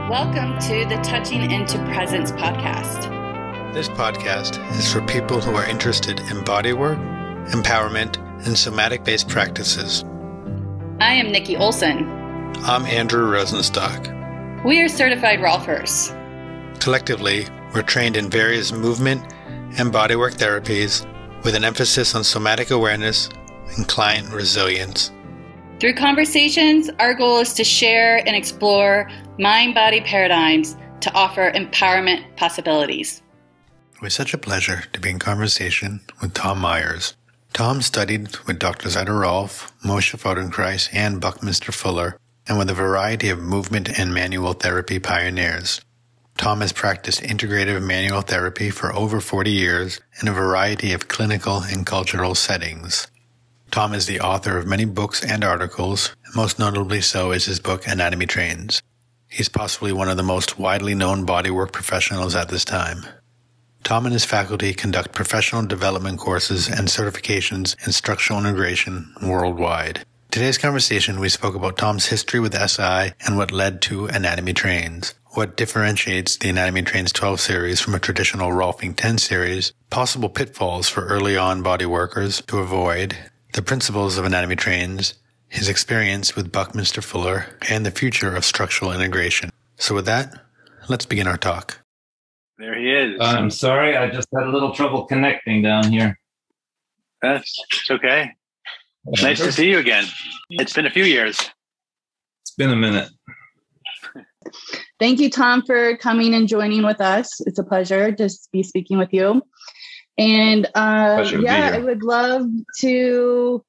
Welcome to the Touching into Presence podcast. This podcast is for people who are interested in bodywork, empowerment, and somatic-based practices. I am Nikki Olson. I'm Andrew Rosenstock. We are certified Rolfers. Collectively, we're trained in various movement and bodywork therapies with an emphasis on somatic awareness and client resilience. Through conversations, our goal is to share and explore mind-body paradigms to offer empowerment possibilities. It was such a pleasure to be in conversation with Tom Myers. Tom studied with Drs. Rolf, Moshe Feldenkrais, and Buckminster Fuller, and with a variety of movement and manual therapy pioneers. Tom has practiced integrative manual therapy for over 40 years in a variety of clinical and cultural settings. Tom is the author of many books and articles, and most notably so is his book Anatomy Trains. He's possibly one of the most widely known bodywork professionals at this time. Tom and his faculty conduct professional development courses and certifications in structural integration worldwide. Today's conversation, we spoke about Tom's history with SI and what led to Anatomy Trains, what differentiates the Anatomy Trains 12 series from a traditional Rolfing 10 series, possible pitfalls for early on bodyworkers to avoid, the principles of Anatomy Trains, his experience with Buckminster Fuller, and the future of structural integration. So with that, let's begin our talk. There he is. I'm sorry, I just had a little trouble connecting down here. It's okay. Nice to see you again. It's been a few years. It's been a minute. Thank you, Tom, for coming and joining with us. It's a pleasure to be speaking with you. And I would love to.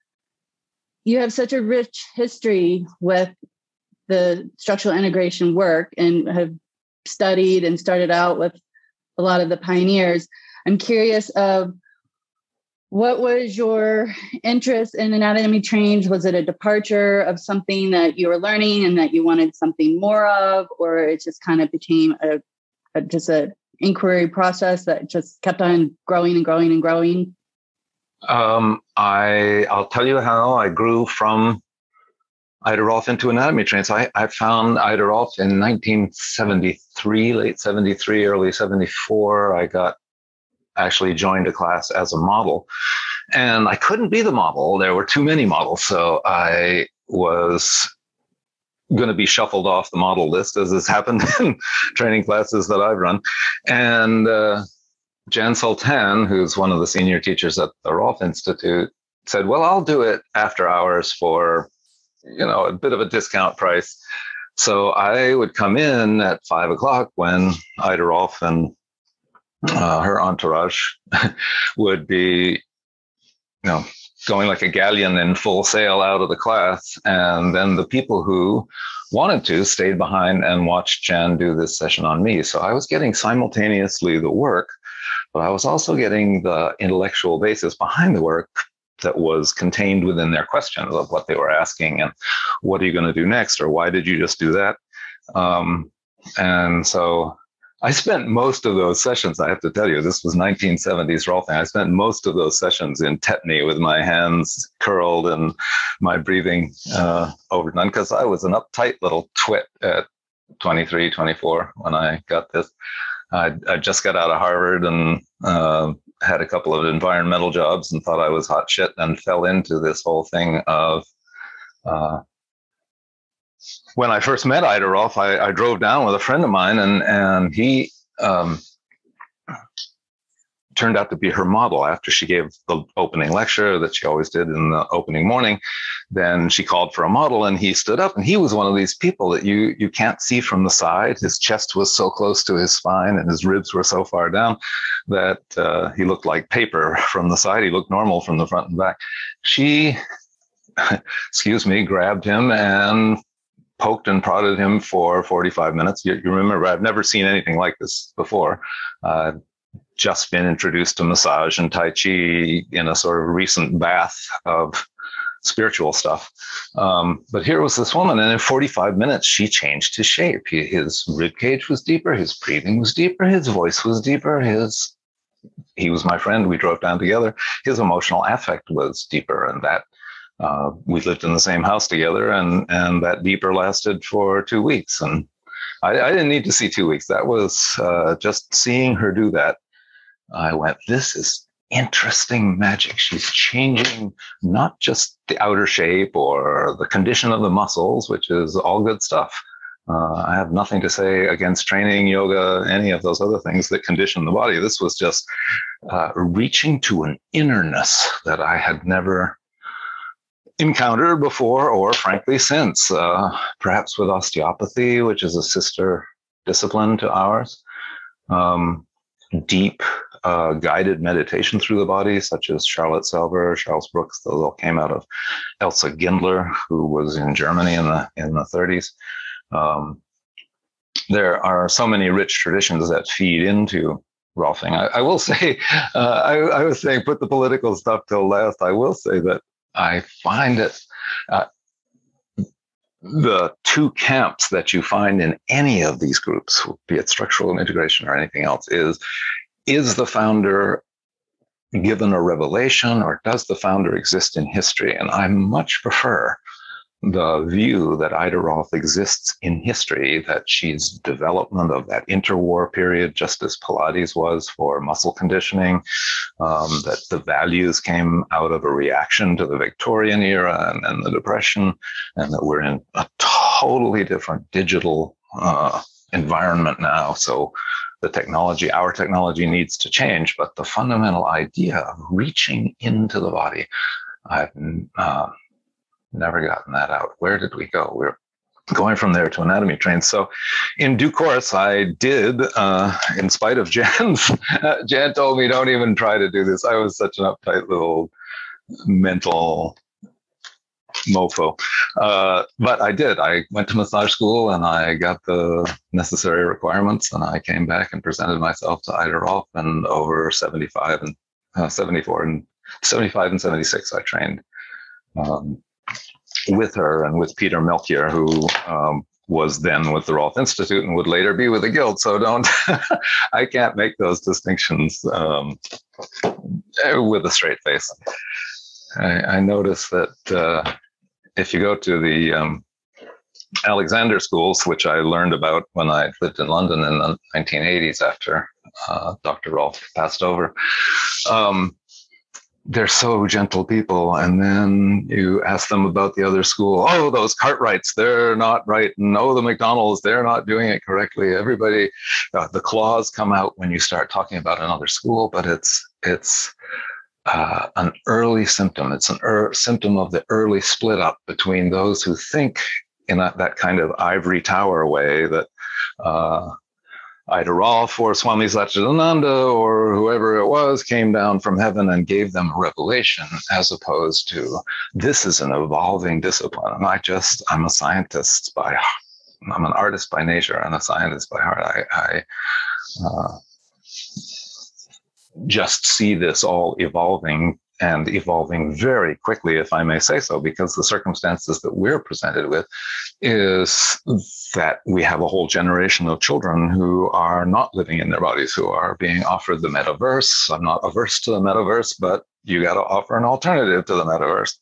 You have such a rich history with the structural integration work and have studied and started out with a lot of the pioneers. I'm curious of what was your interest in Anatomy Trains? Was it a departure of something that you were learning and that you wanted something more of, or it just kind of became a inquiry process that just kept on growing and growing and growing? I'll tell you how I grew from Ida Rolf into Anatomy Trains. I found Ida Rolf in 1973, late 73, early 74. I actually joined a class as a model, and I couldn't be the model. There were too many models, so I was going to be shuffled off the model list, as has happened in training classes that I've run. And Jan Sultan, who's one of the senior teachers at the Rolf Institute, said, well, I'll do it after hours for, a bit of a discount price. So I would come in at 5 o'clock when Ida Rolf and her entourage would be, going like a galleon in full sail out of the class. And then the people who wanted to stayed behind and watched Jan do this session on me. So I was getting simultaneously the work, but I was also getting the intellectual basis behind the work that was contained within their questions of what they were asking and what are you going to do next, or why did you just do that? And so I spent most of those sessions, I have to tell you, this was 1970s Rolfing. I spent most of those sessions in tetany with my hands curled and my breathing overdone, because I was an uptight little twit at 23, 24 when I got this. I just got out of Harvard and had a couple of environmental jobs and thought I was hot shit, and fell into this whole thing of when I first met Ida Rolf, I drove down with a friend of mine, and he turned out to be her model. After she gave the opening lecture that she always did in the opening morning, then she called for a model, and he stood up, and he was one of these people that you can't see from the side. His chest was so close to his spine and his ribs were so far down that he looked like paper from the side. He looked normal from the front and back. She, grabbed him and poked and prodded him for 45 minutes. You remember, I've never seen anything like this before. Just been introduced to massage and Tai Chi in a sort of recent bath of spiritual stuff. But here was this woman, and in 45 minutes, she changed his shape. His rib cage was deeper, his breathing was deeper, his voice was deeper, he was my friend, we drove down together. His emotional affect was deeper, and that we lived in the same house together, and that deeper lasted for 2 weeks. And I didn't need to see 2 weeks. That was just seeing her do that. I went, this is interesting magic. She's changing not just the outer shape or the condition of the muscles, which is all good stuff. I have nothing to say against training, yoga, any of those other things that condition the body. This was just reaching to an innerness that I had never encountered before, or frankly since, perhaps with osteopathy, which is a sister discipline to ours. Deep guided meditation through the body, such as Charlotte Selver, Charles Brooks, those all came out of Elsevier, who was in Germany in the 30s. There are so many rich traditions that feed into Rolfing. I will say, I was saying, put the political stuff till last. I will say that I find it, the two camps that you find in any of these groups, be it structural integration or anything else, is the founder given a revelation, or does the founder exist in history? And I much prefer the view that Ida Rolf exists in history, that she's development of that interwar period, just as Pilates was for muscle conditioning, that the values came out of a reaction to the Victorian era and the Depression, and that we're in a totally different digital environment now. So the technology, our technology needs to change, but the fundamental idea of reaching into the body, I've never gotten that out. Where did we go? We're going from there to anatomy trains. So in due course, I did, in spite of Jan's, Jan told me, don't even try to do this. I was such an uptight little mental mofo. But I did. I went to massage school and I got the necessary requirements, and I came back and presented myself to Ida Rolf, and over 75 and 74 and 75 and 76, I trained with her and with Peter Melchior, who was then with the Rolf Institute and would later be with the Guild. So I can't make those distinctions with a straight face. I noticed that if you go to the Alexander schools, which I learned about when I lived in London in the 1980s after Dr. Rolf passed over, they're so gentle people. And then you ask them about the other school. Oh, those Cartwrights, they're not right. And oh, the McDonald's, they're not doing it correctly. Everybody, the claws come out when you start talking about another school, but it's an early symptom. It's a symptom of the early split up between those who think in that kind of ivory tower way that Ida Rolf or Swami Satchidananda or whoever it was came down from heaven and gave them a revelation, as opposed to this is an evolving discipline. And I'm a scientist I'm an artist by nature and a scientist by heart. I just see this all evolving, and evolving very quickly, if I may say so, because the circumstances that we're presented with is that we have a whole generation of children who are not living in their bodies, who are being offered the metaverse. I'm not averse to the metaverse, but you got to offer an alternative to the metaverse,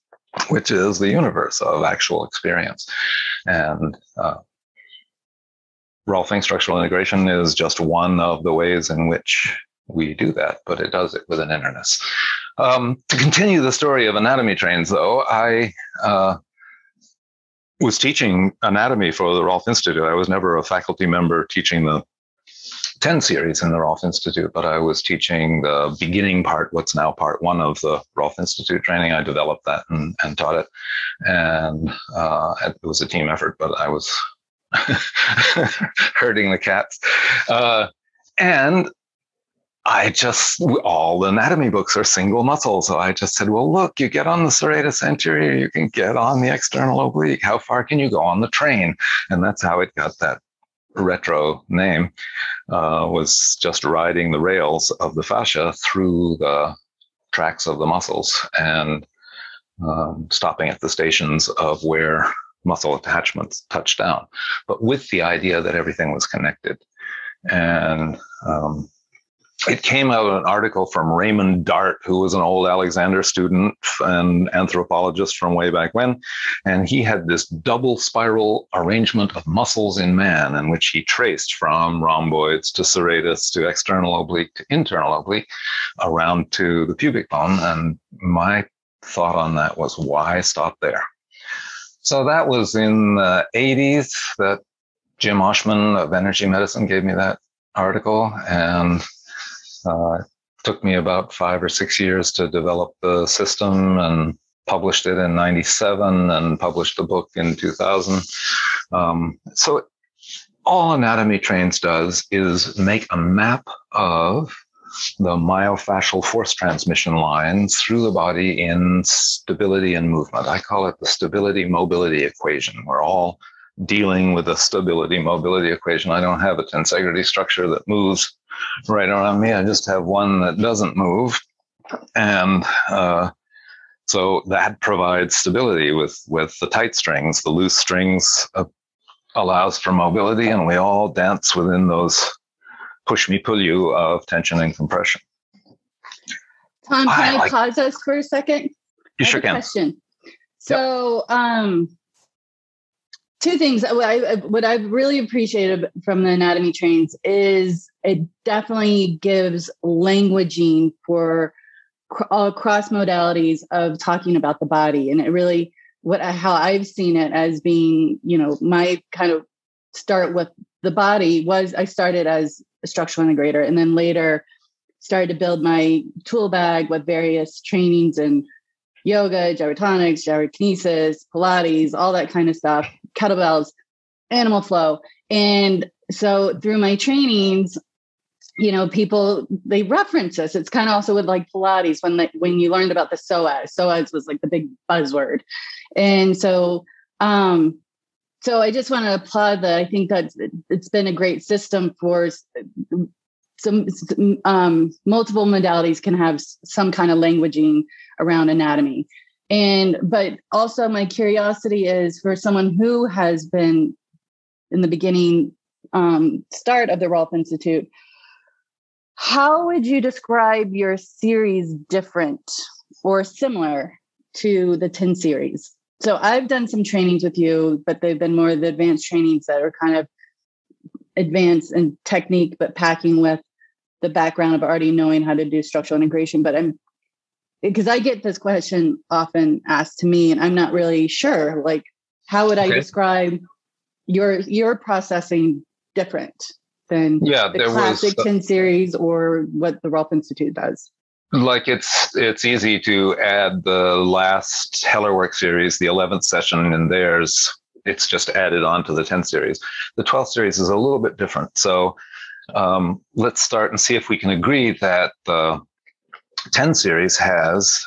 which is the universe of actual experience. And Rolfing structural integration is just one of the ways in which we do that, but it does it with an innerness. To continue the story of anatomy trains, though, I was teaching anatomy for the Rolf Institute. I was never a faculty member teaching the 10 series in the Rolf Institute, but I was teaching the beginning part, what's now part 1 of the Rolf Institute training. I developed that and taught it. And it was a team effort, but I was herding the cats. And all the anatomy books are single muscle. So I just said, well, look, you get on the serratus anterior, you can get on the external oblique. How far can you go on the train? And that's how it got that retro name, was just riding the rails of the fascia through the tracks of the muscles and stopping at the stations of where muscle attachments touch down, but with the idea that everything was connected. And it came out of an article from Raymond Dart, who was an old Alexander student and anthropologist from way back when. And he had this double spiral arrangement of muscles in man, in which he traced from rhomboids to serratus to external oblique to internal oblique around to the pubic bone. And my thought on that was, why stop there? So that was in the 80s that Jim Oshman of Energy Medicine gave me that article. And it took me about 5 or 6 years to develop the system, and published it in 97 and published the book in 2000. So all Anatomy Trains does is make a map of the myofascial force transmission lines through the body in stability and movement. I call it the stability mobility equation. We're all dealing with the stability mobility equation. I don't have a tensegrity structure that moves right around me. I just have one that doesn't move. And so that provides stability with the tight strings. The loose strings allows for mobility, and we all dance within those push me, pull you of tension and compression. Tom, can I pause us for a second? You sure can. Question. So, two things. What I've really appreciated from the Anatomy Trains is it definitely gives languaging for all cross modalities of talking about the body. And it really, how I've seen it as being, my kind of start with the body was I started as a structural integrator, and then later started to build my tool bag with various trainings in yoga, gyrotonics, gyrokinesis, Pilates, all that kind of stuff, kettlebells, animal flow. And so through my trainings, people, they reference this. It's kind of also with like Pilates when you learned about the psoas was like the big buzzword. And so I just want to applaud that. I think that it's been a great system for some multiple modalities can have some kind of languaging around anatomy. But also my curiosity is for someone who has been in the beginning start of the Rolf Institute, how would you describe your series different or similar to the 10 series? So I've done some trainings with you, but they've been more the advanced trainings that are kind of advanced in technique, but packing with the background of already knowing how to do structural integration. But because I get this question often asked to me, and I'm not really sure, like, how would I describe your processing different than the classic 10 series or what the Rolf Institute does? Like it's easy to add the last Hellerwork series, the 11th session, and it's just added on to the 10th series. The 12th series is a little bit different. So let's start and see if we can agree that the 10 series has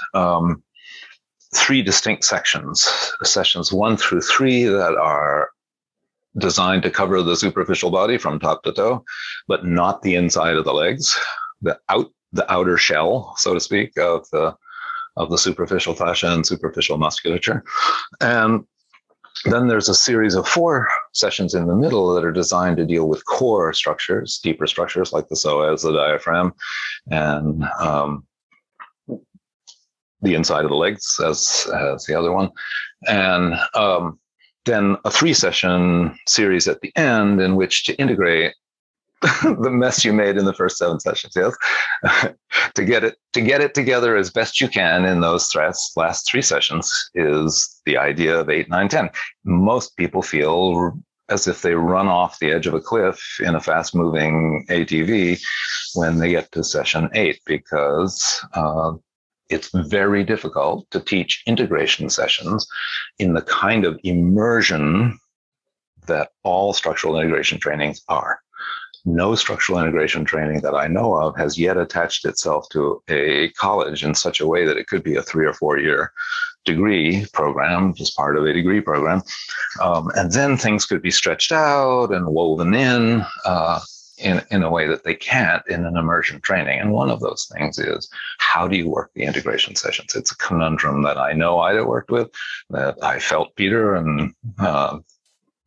3 distinct sessions 1 through 3 that are designed to cover the superficial body from top to toe, but not the inside of the legs, the outer shell, so to speak, of the superficial fascia and superficial musculature. And then there's a series of 4 sessions in the middle that are designed to deal with core structures, deeper structures like the psoas, the diaphragm, and the inside of the legs as the other one. And then a 3-session series at the end in which to integrate the mess you made in the first 7 sessions, yes, to get it together as best you can in those last 3 sessions is the idea of 8, 9, 10. Most people feel as if they run off the edge of a cliff in a fast-moving ATV when they get to session 8, because it's very difficult to teach integration sessions in the kind of immersion that all structural integration trainings are. No structural integration training that I know of has yet attached itself to a college in such a way that it could be a 3 or 4 year degree program, just part of a degree program. And then things could be stretched out and woven in a way that they can't in an immersion training. And one of those things is, how do you work the integration sessions? It's a conundrum that I know Ida worked with, that I felt Peter, and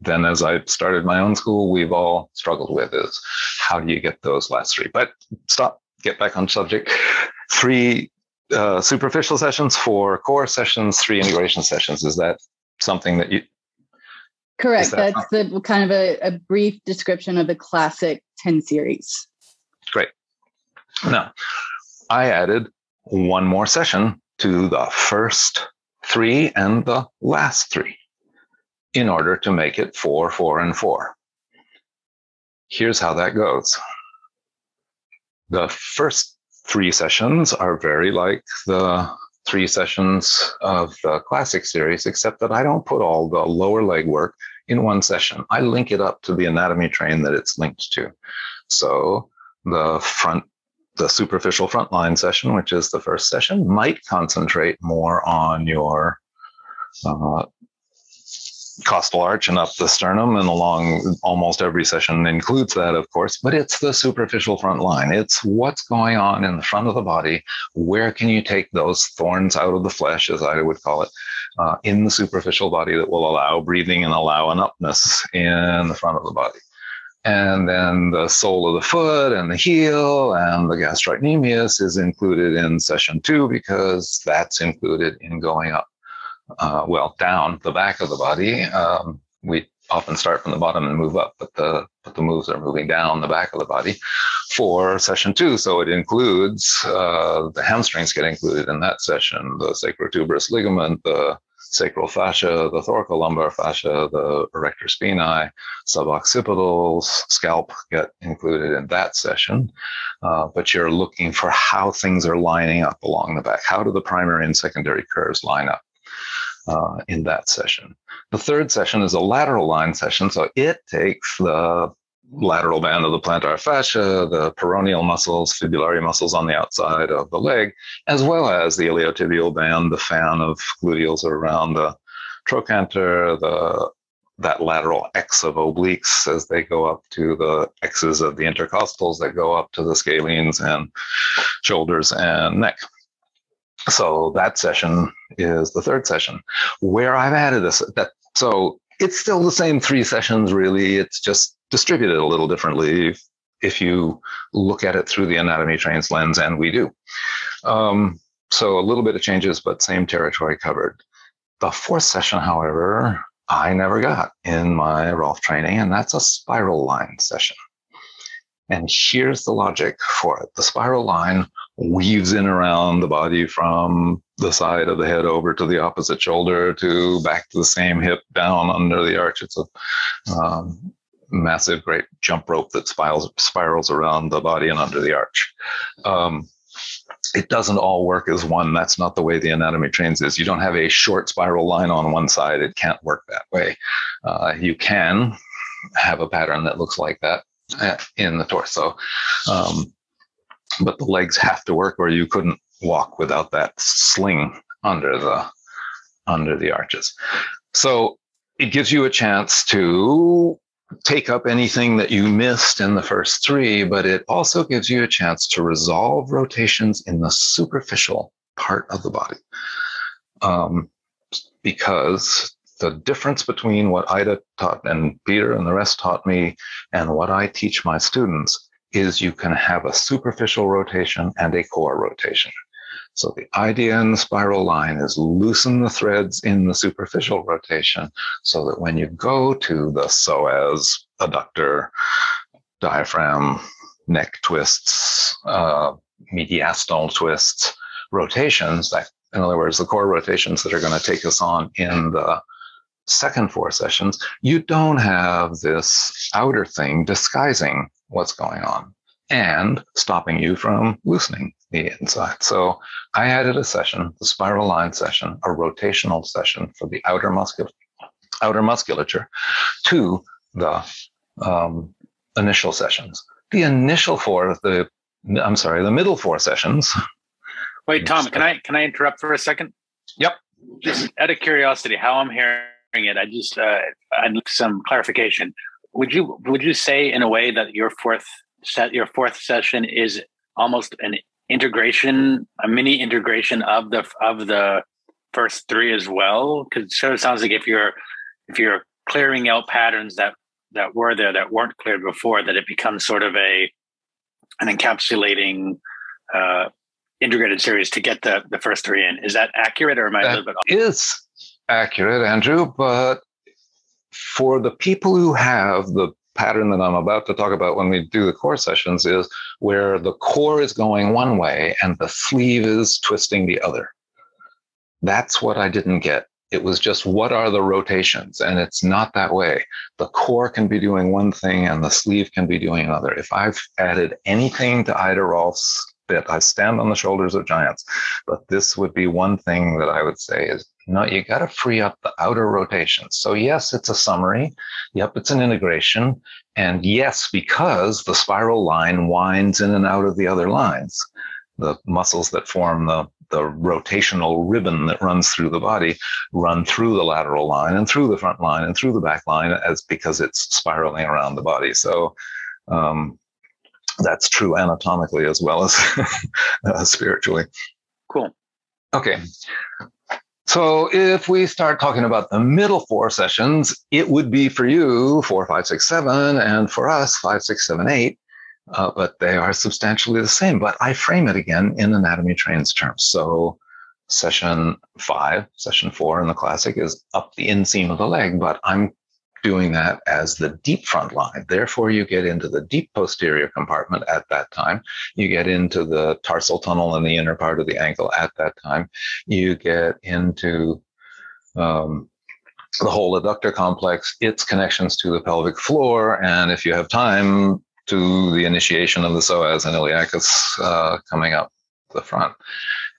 then as I started my own school, we've all struggled with, is how do you get those last 3? But stop get back on subject. 3 superficial sessions, 4 core sessions, 3 integration sessions. Is that something that you... Correct. That's the kind of a brief description of the classic 10 series. Great. Now, I added 1 more session to the first 3 and the last 3 in order to make it 4, 4, and 4. Here's how that goes. The first 3 sessions are very like the 3 sessions of the classic series, except that I don't put all the lower leg work in one session. I link it up to the anatomy train that it's linked to. So the superficial frontline session, which is the first session, might concentrate more on your costal arch and up the sternum, and along almost every session includes that, of course, but it's the superficial front line. It's what's going on in the front of the body. Where can you take those thorns out of the flesh, as I would call it, in the superficial body that will allow breathing and allow an upness in the front of the body. And then the sole of the foot and the heel and the gastrocnemius is included in session 2, because that's included in going up, down the back of the body. We often start from the bottom and move up, but the moves are moving down the back of the body for session 2. So it includes the hamstrings get included in that session, the sacrotuberous ligament, the sacral fascia, the thoracolumbar fascia, the erector spinae, suboccipitals, scalp get included in that session. But you're looking for how things are lining up along the back. How do the primary and secondary curves line up in that session? The third session is a lateral line session. So it takes the lateral band of the plantar fascia, the peroneal muscles, fibulary muscles on the outside of the leg, as well as the iliotibial band, the fan of gluteals around the trochanter, that lateral X of obliques as they go up to the X's of the intercostals that go up to the scalenes and shoulders and neck. So that session is the third session, where I've added this. So it's still the same 3 sessions, really. It's just distributed a little differently if you look at it through the anatomy trains lens, and we do. So a little bit of changes, but same territory covered. The 4th session, however, I never got in my Rolf training, and that's a spiral line session. And here's the logic for it. The spiral line weaves in around the body from the side of the head over to the opposite shoulder to back to the same hip, down under the arch. It's a massive, great jump rope that spirals around the body and under the arch. It doesn't all work as one. That's not the way the anatomy trains is. You don't have a short spiral line on one side. It can't work that way. You can have a pattern that looks like that in the torso. But the legs have to work, or you couldn't walk without that sling under the arches. So it gives you a chance to take up anything that you missed in the first 3, but it also gives you a chance to resolve rotations in the superficial part of the body. Because the difference between what Ida taught and Peter and the rest taught me and what I teach my students is you can have a superficial rotation and a core rotation. So the idea in the spiral line is loosen the threads in the superficial rotation so that when you go to the psoas, adductor, diaphragm, neck twists, mediastinal twists, rotations, that, in other words, the core rotations that are going to take us on in the second 4 sessions, you don't have this outer thing disguising what's going on and stopping you from loosening the inside. So I added a session, the spiral line session, a rotational session for the outer musculature to the initial sessions. The middle 4 sessions. Wait, Tom, can I interrupt for a second? Yep. Just out of curiosity, how I'm hearing it, I need some clarification. Would you say in a way that your fourth session is almost an integration, a mini integration of the first 3 as well? Because it sort of sounds like if you're clearing out patterns that were there that weren't cleared before, that it becomes sort of an encapsulating integrated series to get the first three in. Is that accurate, or am I a little bit off? That is accurate, Andrew, but for the people who have the pattern that I'm about to talk about when we do the core sessions is where the core is going one way and the sleeve is twisting the other. That's what I didn't get. It was just, what are the rotations? And it's not that way. The core can be doing one thing and the sleeve can be doing another. If I've added anything to Ida Rolf's bit, I stand on the shoulders of giants. But this would be one thing that I would say is, no, you got to free up the outer rotations. So yes, it's a summary. Yep, it's an integration. And yes, because the spiral line winds in and out of the other lines, the muscles that form the rotational ribbon that runs through the body run through the lateral line and through the front line and through the back line, because it's spiraling around the body. So that's true anatomically as well as spiritually. Cool. Okay. So if we start talking about the middle four sessions, it would be for you 4, 5, 6, 7, and for us 5, 6, 7, 8. But they are substantially the same. But I frame it again in Anatomy Trains terms. So session 5, session 4 in the classic is up the inseam of the leg, but I'm doing that as the deep front line. Therefore, you get into the deep posterior compartment at that time. You get into the tarsal tunnel in the inner part of the ankle at that time. You get into the whole adductor complex, its connections to the pelvic floor, and if you have time, to the initiation of the psoas and iliacus coming up the front.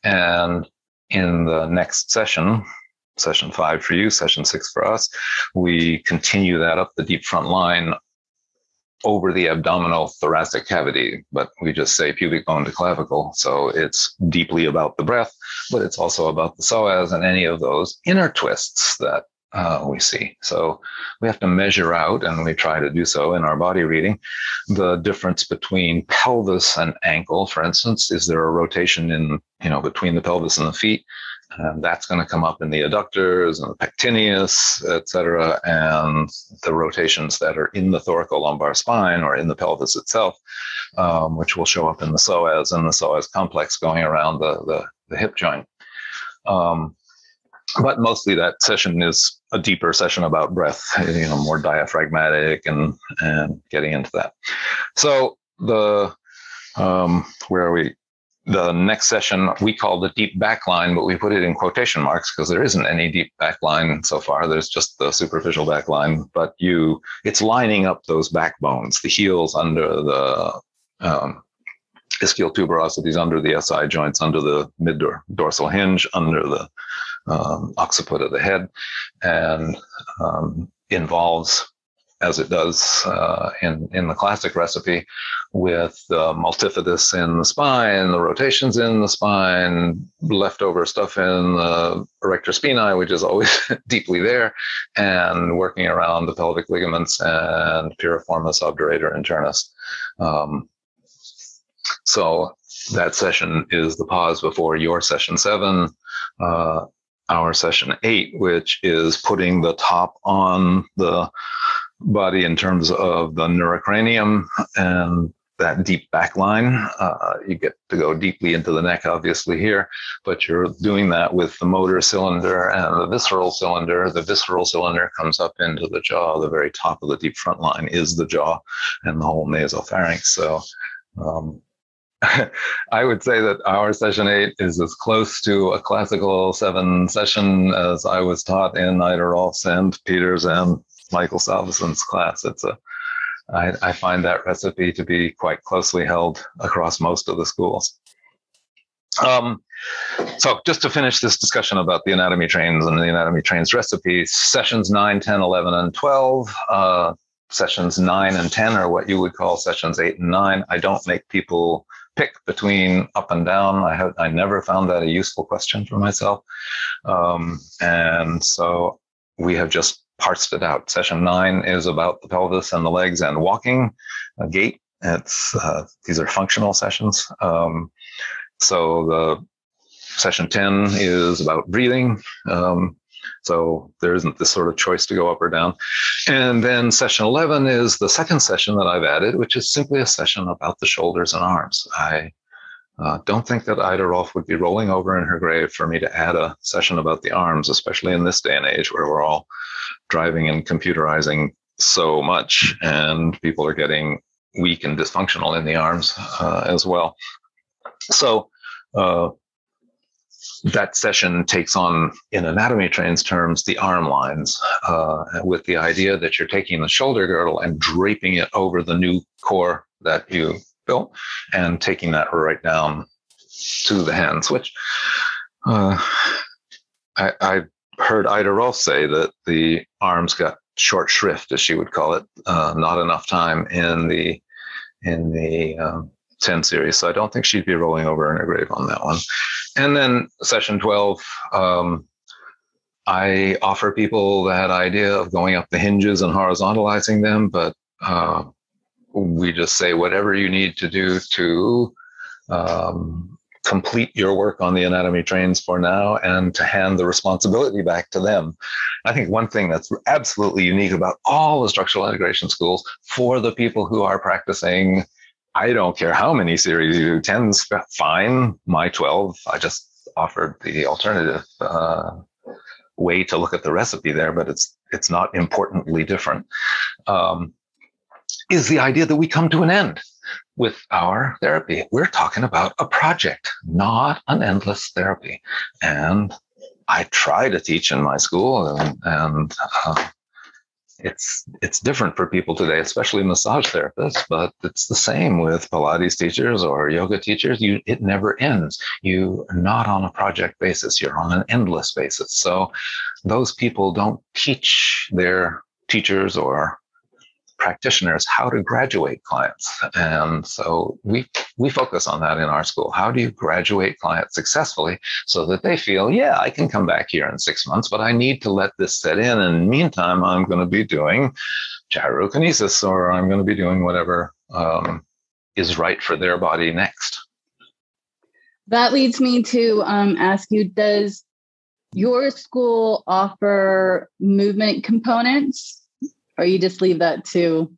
And in the next session, session 5 for you, session 6 for us, we continue that up the deep front line over the abdominal thoracic cavity, but we just say pubic bone to clavicle. So it's deeply about the breath, but it's also about the psoas and any of those inner twists that we see. So we have to measure out, and we try to do so in our body reading, the difference between pelvis and ankle. For instance, is there a rotation in, between the pelvis and the feet? And that's going to come up in the adductors and the pectineus, et cetera, and the rotations that are in the thoracolumbar spine or in the pelvis itself, which will show up in the psoas and the psoas complex going around the hip joint. But mostly that session is a deeper session about breath, more diaphragmatic and getting into that. So where are we? The next session we call the deep back line, but we put it in quotation marks because there isn't any deep back line so far. There's just the superficial back line, but it's lining up those backbones, the heels under the ischial tuberosities, under the SI joints, under the mid-dorsal hinge, under the occiput of the head, and involves, as it does in the classic recipe, with the multifidus in the spine, the rotations in the spine, leftover stuff in the erector spinae, which is always deeply there, and working around the pelvic ligaments and piriformis obturator internus. So that session is the pause before your session 7, our session 8, which is putting the top on the body in terms of the neurocranium and that deep back line. You get to go deeply into the neck, obviously, here, but you're doing that with the motor cylinder and the visceral cylinder. The visceral cylinder comes up into the jaw. The very top of the deep front line is the jaw and the whole nasopharynx. So I would say that our session 8 is as close to a classical 7 session as I was taught in Ida Rolf's and Peter's and Michael Salveson's class. I find that recipe to be quite closely held across most of the schools. So just to finish this discussion about the anatomy trains and the anatomy trains recipe, sessions 9, 10, 11, and 12, sessions 9 and 10 are what you would call sessions 8 and 9. I don't make people pick between up and down. I never found that a useful question for myself. And so we have just parsed it out. Session 9 is about the pelvis and the legs and walking, gait. These are functional sessions. So the session 10 is about breathing. So there isn't this sort of choice to go up or down. And then session 11 is the second session that I've added, which is simply a session about the shoulders and arms. I Don't think that Ida Rolf would be rolling over in her grave for me to add a session about the arms, especially in this day and age where we're all driving and computerizing so much and people are getting weak and dysfunctional in the arms as well. So that session takes on, in anatomy trains terms, the arm lines, with the idea that you're taking the shoulder girdle and draping it over the new core that you built and taking that right down to the hands, which I heard Ida Rolf say that the arms got short shrift, as she would call it, not enough time in the 10 series. So I don't think she'd be rolling over in her grave on that one. And then session 12, I offer people that idea of going up the hinges and horizontalizing them, but we just say whatever you need to do to complete your work on the anatomy trains for now and to hand the responsibility back to them. I think one thing that's absolutely unique about all the structural integration schools for the people who are practicing, I don't care how many series you do, 10's fine, my 12, I just offered the alternative way to look at the recipe there, but it's not importantly different, is the idea that we come to an end with our therapy. We're talking about a project, not an endless therapy. And I try to teach in my school, and it's different for people today, especially massage therapists, but it's the same with Pilates teachers or yoga teachers. It never ends. You're not on a project basis. You're on an endless basis. So those people don't teach their teachers or practitioners how to graduate clients. And so we focus on that in our school. How do you graduate clients successfully so that they feel, yeah, I can come back here in 6 months, but I need to let this set in. And meantime, I'm going to be doing gyrokinesis, or I'm going to be doing whatever is right for their body next. That leads me to ask you, does your school offer movement components? Or you just leave that to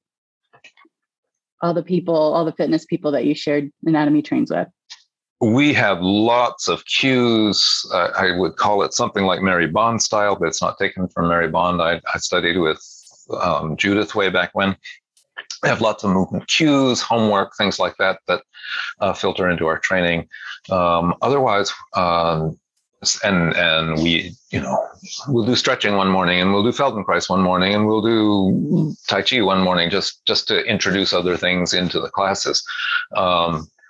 all the fitness people that you shared anatomy trains with? We have lots of cues. I would call it something like Mary Bond style, but it's not taken from Mary Bond. I studied with Judith way back when. We have lots of movement cues, homework, things like that filter into our training. Otherwise, and we, we'll do stretching one morning, and we'll do Feldenkrais one morning, and we'll do Tai Chi one morning, just to introduce other things into the classes.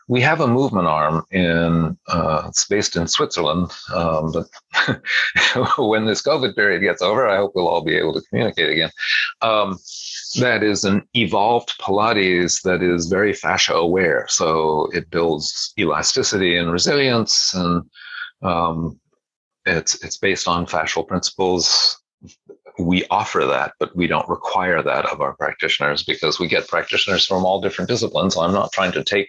We have a movement arm it's based in Switzerland, but when this COVID period gets over, I hope we'll all be able to communicate again. That is an evolved Pilates that is very fascia aware. So it builds elasticity and resilience, and it's based on fascial principles. We offer that, but we don't require that of our practitioners, because we get practitioners from all different disciplines. So I'm not trying to take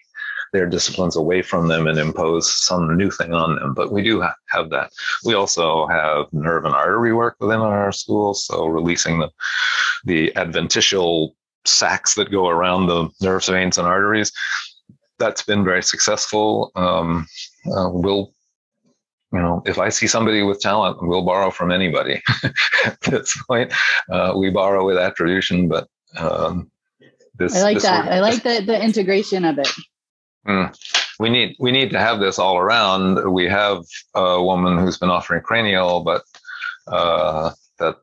their disciplines away from them and impose some new thing on them, but we do have that. We also have nerve and artery work within our school, so releasing the adventitial sacs that go around the nerves, veins, and arteries. That's been very successful. If I see somebody with talent, we'll borrow from anybody. At this point, we borrow with attribution, but I like that. I like the integration of it. We need to have this all around. We have a woman who's been offering cranial, but that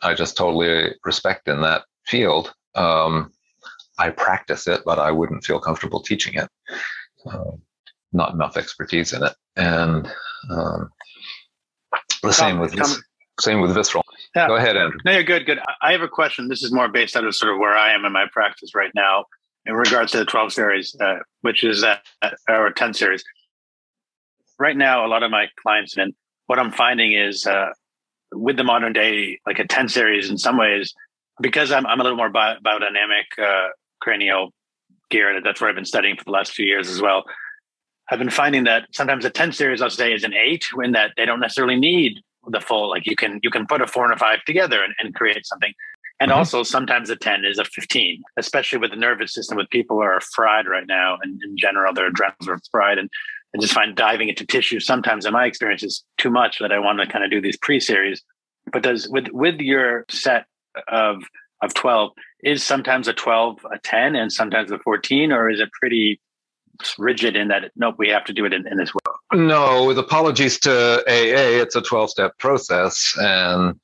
I just totally respect in that field. I practice it, but I wouldn't feel comfortable teaching it. Not enough expertise in it, and the same with visceral. Yeah. Go ahead, Andrew. No, you're good. I have a question. This is more based out of sort of where I am in my practice right now in regards to the 12 series, which is or 10 series. Right now, a lot of my clients, and what I'm finding is with the modern day, like a 10 series in some ways, because I'm a little more biodynamic cranial gear, that's where I've been studying for the last few years as well. I've been finding that sometimes a 10 series, I'll say, is an 8, in that they don't necessarily need the full, like you can put a 4 and a 5 together and create something. And also sometimes a 10 is a 15, especially with the nervous system, with people who are fried right now. And in general, their adrenals are fried. And I just find diving into tissue sometimes, in my experience, is too much, that I want to kind of do these pre-series. But with your set of 12, is sometimes a 12 a 10 and sometimes a 14, or is it pretty rigid in that, nope, we have to do it in this way? No, with apologies to AA, it's a 12-step process. And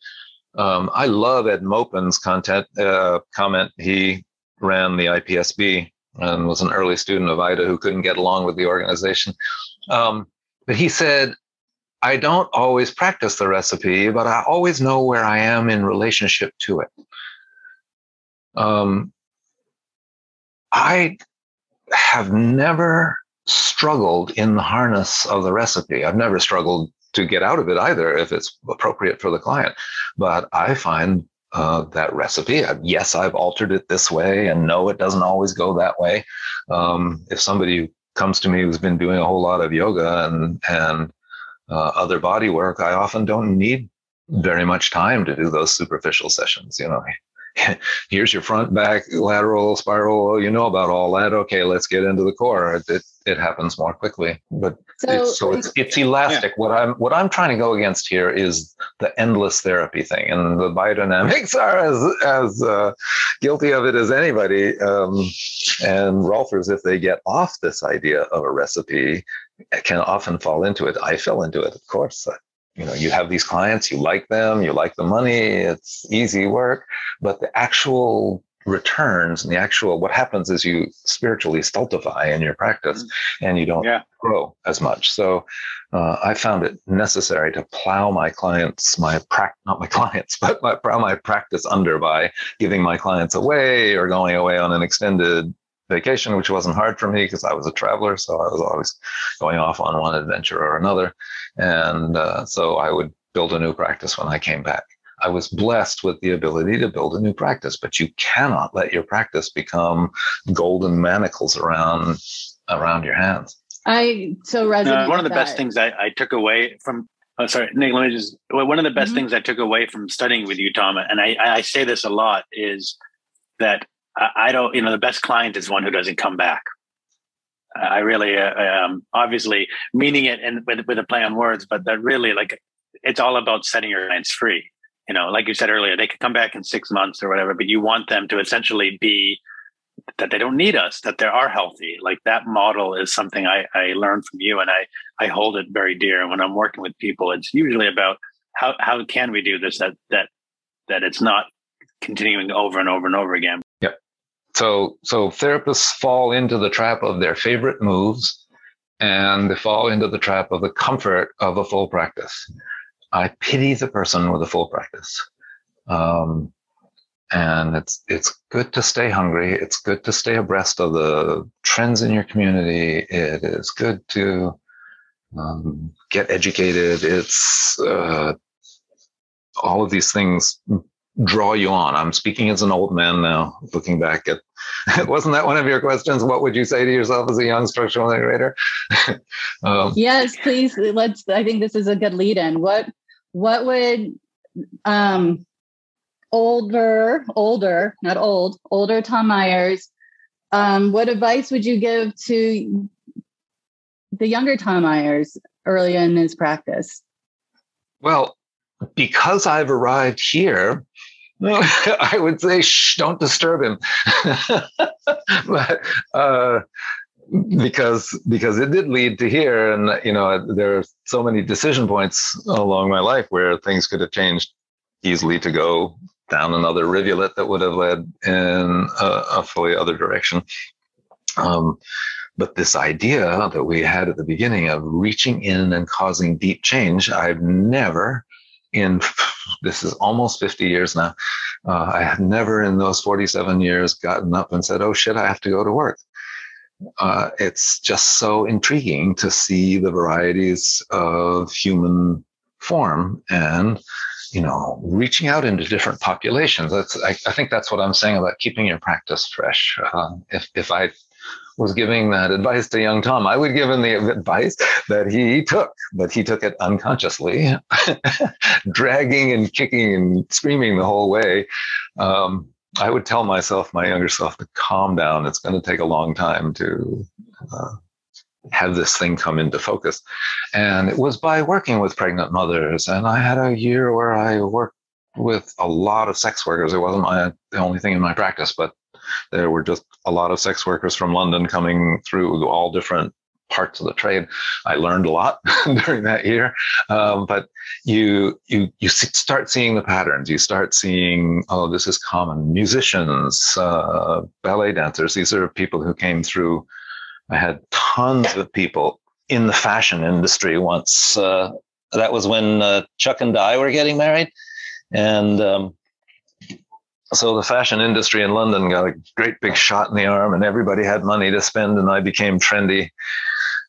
I love Ed Mopin's comment. He ran the IPSB and was an early student of IDA who couldn't get along with the organization. But he said, I don't always practice the recipe, but I always know where I am in relationship to it. I have never struggled in the harness of the recipe. I've never struggled to get out of it either, if it's appropriate for the client. But I find that recipe, yes, I've altered it this way, and no, it doesn't always go that way. If somebody comes to me who's been doing a whole lot of yoga and other body work, I often don't need very much time to do those superficial sessions. Here's your front, back, lateral, spiral. You know about all that. Okay, let's get into the core. It happens more quickly, but it's elastic. Yeah. What I'm trying to go against here is the endless therapy thing, and the biodynamics are as guilty of it as anybody. And Rolfers, if they get off this idea of a recipe, can often fall into it. I fell into it, of course. You have these clients, you like them, you like the money, it's easy work, but the actual returns and what happens is you spiritually stultify in your practice and you don't grow as much. So I found it necessary to plow my clients, plow my practice under by giving my clients away or going away on an extended vacation, which wasn't hard for me because I was a traveler. So I was always going off on one adventure or another. And so I would build a new practice when I came back. I was blessed with the ability to build a new practice, but you cannot let your practice become golden manacles around your hands. I so resonate. One of the best things I took away from, Nick, let me just, one of the best things I took away from studying with you, Tom, and I say this a lot, is that I don't, the best client is one who doesn't come back. I really, obviously meaning it and with a play on words, but that really, it's all about setting your clients free. Like you said earlier, they could come back in 6 months or whatever, but you want them to essentially be that they don't need us, that they are healthy. Like that model is something I learned from you, and I hold it very dear. And when I'm working with people, it's usually about how can we do this, that it's not continuing over and over and over again. Yep. So therapists fall into the trap of their favorite moves, and they fall into the trap of the comfort of a full practice. I pity the person with a full practice. And it's good to stay hungry. It's good to stay abreast of the trends in your community. It is good to get educated. It's all of these things draw you on. I'm speaking as an old man now, looking back at, wasn't that one of your questions? What would you say to yourself as a young structural integrator? Yes, please. I think this is a good lead in. What would, older Tom Myers, what advice would you give to the younger Tom Myers early in his practice? Well, because I've arrived here, I would say, don't disturb him. But because it did lead to here, and there are so many decision points along my life where things could have changed easily to go down another rivulet that would have led in a fully other direction. But this idea that we had at the beginning of reaching in and causing deep change, I've never, this is almost 50 years now, I have never in those 47 years gotten up and said, oh shit, I have to go to work. It's just so intriguing to see the varieties of human form and, reaching out into different populations. I think that's what I'm saying about keeping your practice fresh. If I was giving that advice to young Tom, I would give him the advice that he took, but he took it unconsciously, dragging and kicking and screaming the whole way. I would tell myself, my younger self, to calm down. It's going to take a long time to have this thing come into focus. And it was by working with pregnant mothers. And I had a year where I worked with a lot of sex workers. It wasn't the only thing in my practice, but there were just a lot of sex workers from London coming through all different parts of the trade. I learned a lot during that year. But you start seeing the patterns. You start seeing, oh, this is common. Musicians, ballet dancers. These are people who came through. I had tons of people in the fashion industry once. That was when Chuck and Di were getting married. And so the fashion industry in London got a great big shot in the arm, and everybody had money to spend, and I became trendy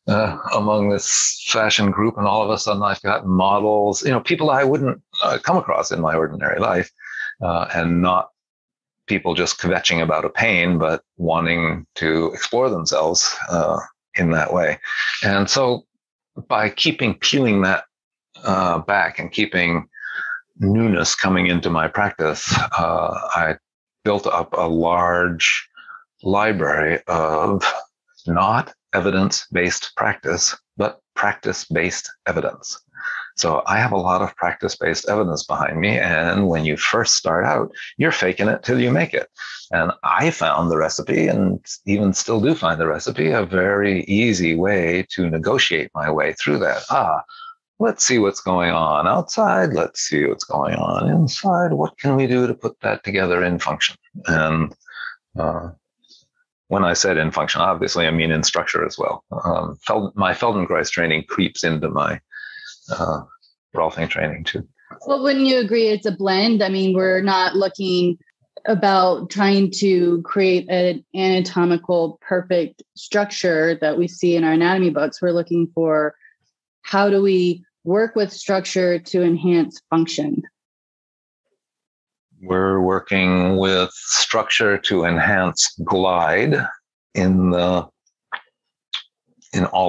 among this fashion group. And all of a sudden I've got models, people I wouldn't come across in my ordinary life, and not people just kvetching about a pain, but wanting to explore themselves in that way. And so by peeling that back and keeping newness coming into my practice, I built up a large library of not evidence-based practice, but practice-based evidence. So I have a lot of practice-based evidence behind me. And when you first start out, you're faking it till you make it. And I found the recipe, and even still do find the recipe, a very easy way to negotiate my way through that. Let's see what's going on outside. Let's see what's going on inside. What can we do to put that together in function? And when I said in function, obviously I mean in structure as well. My Feldenkrais training creeps into my Rolfing training too. Well, wouldn't you agree it's a blend? I mean, we're not looking about trying to create an anatomical perfect structure that we see in our anatomy books. We're looking for how do we work with structure to enhance function? We're working with structure to enhance glide in all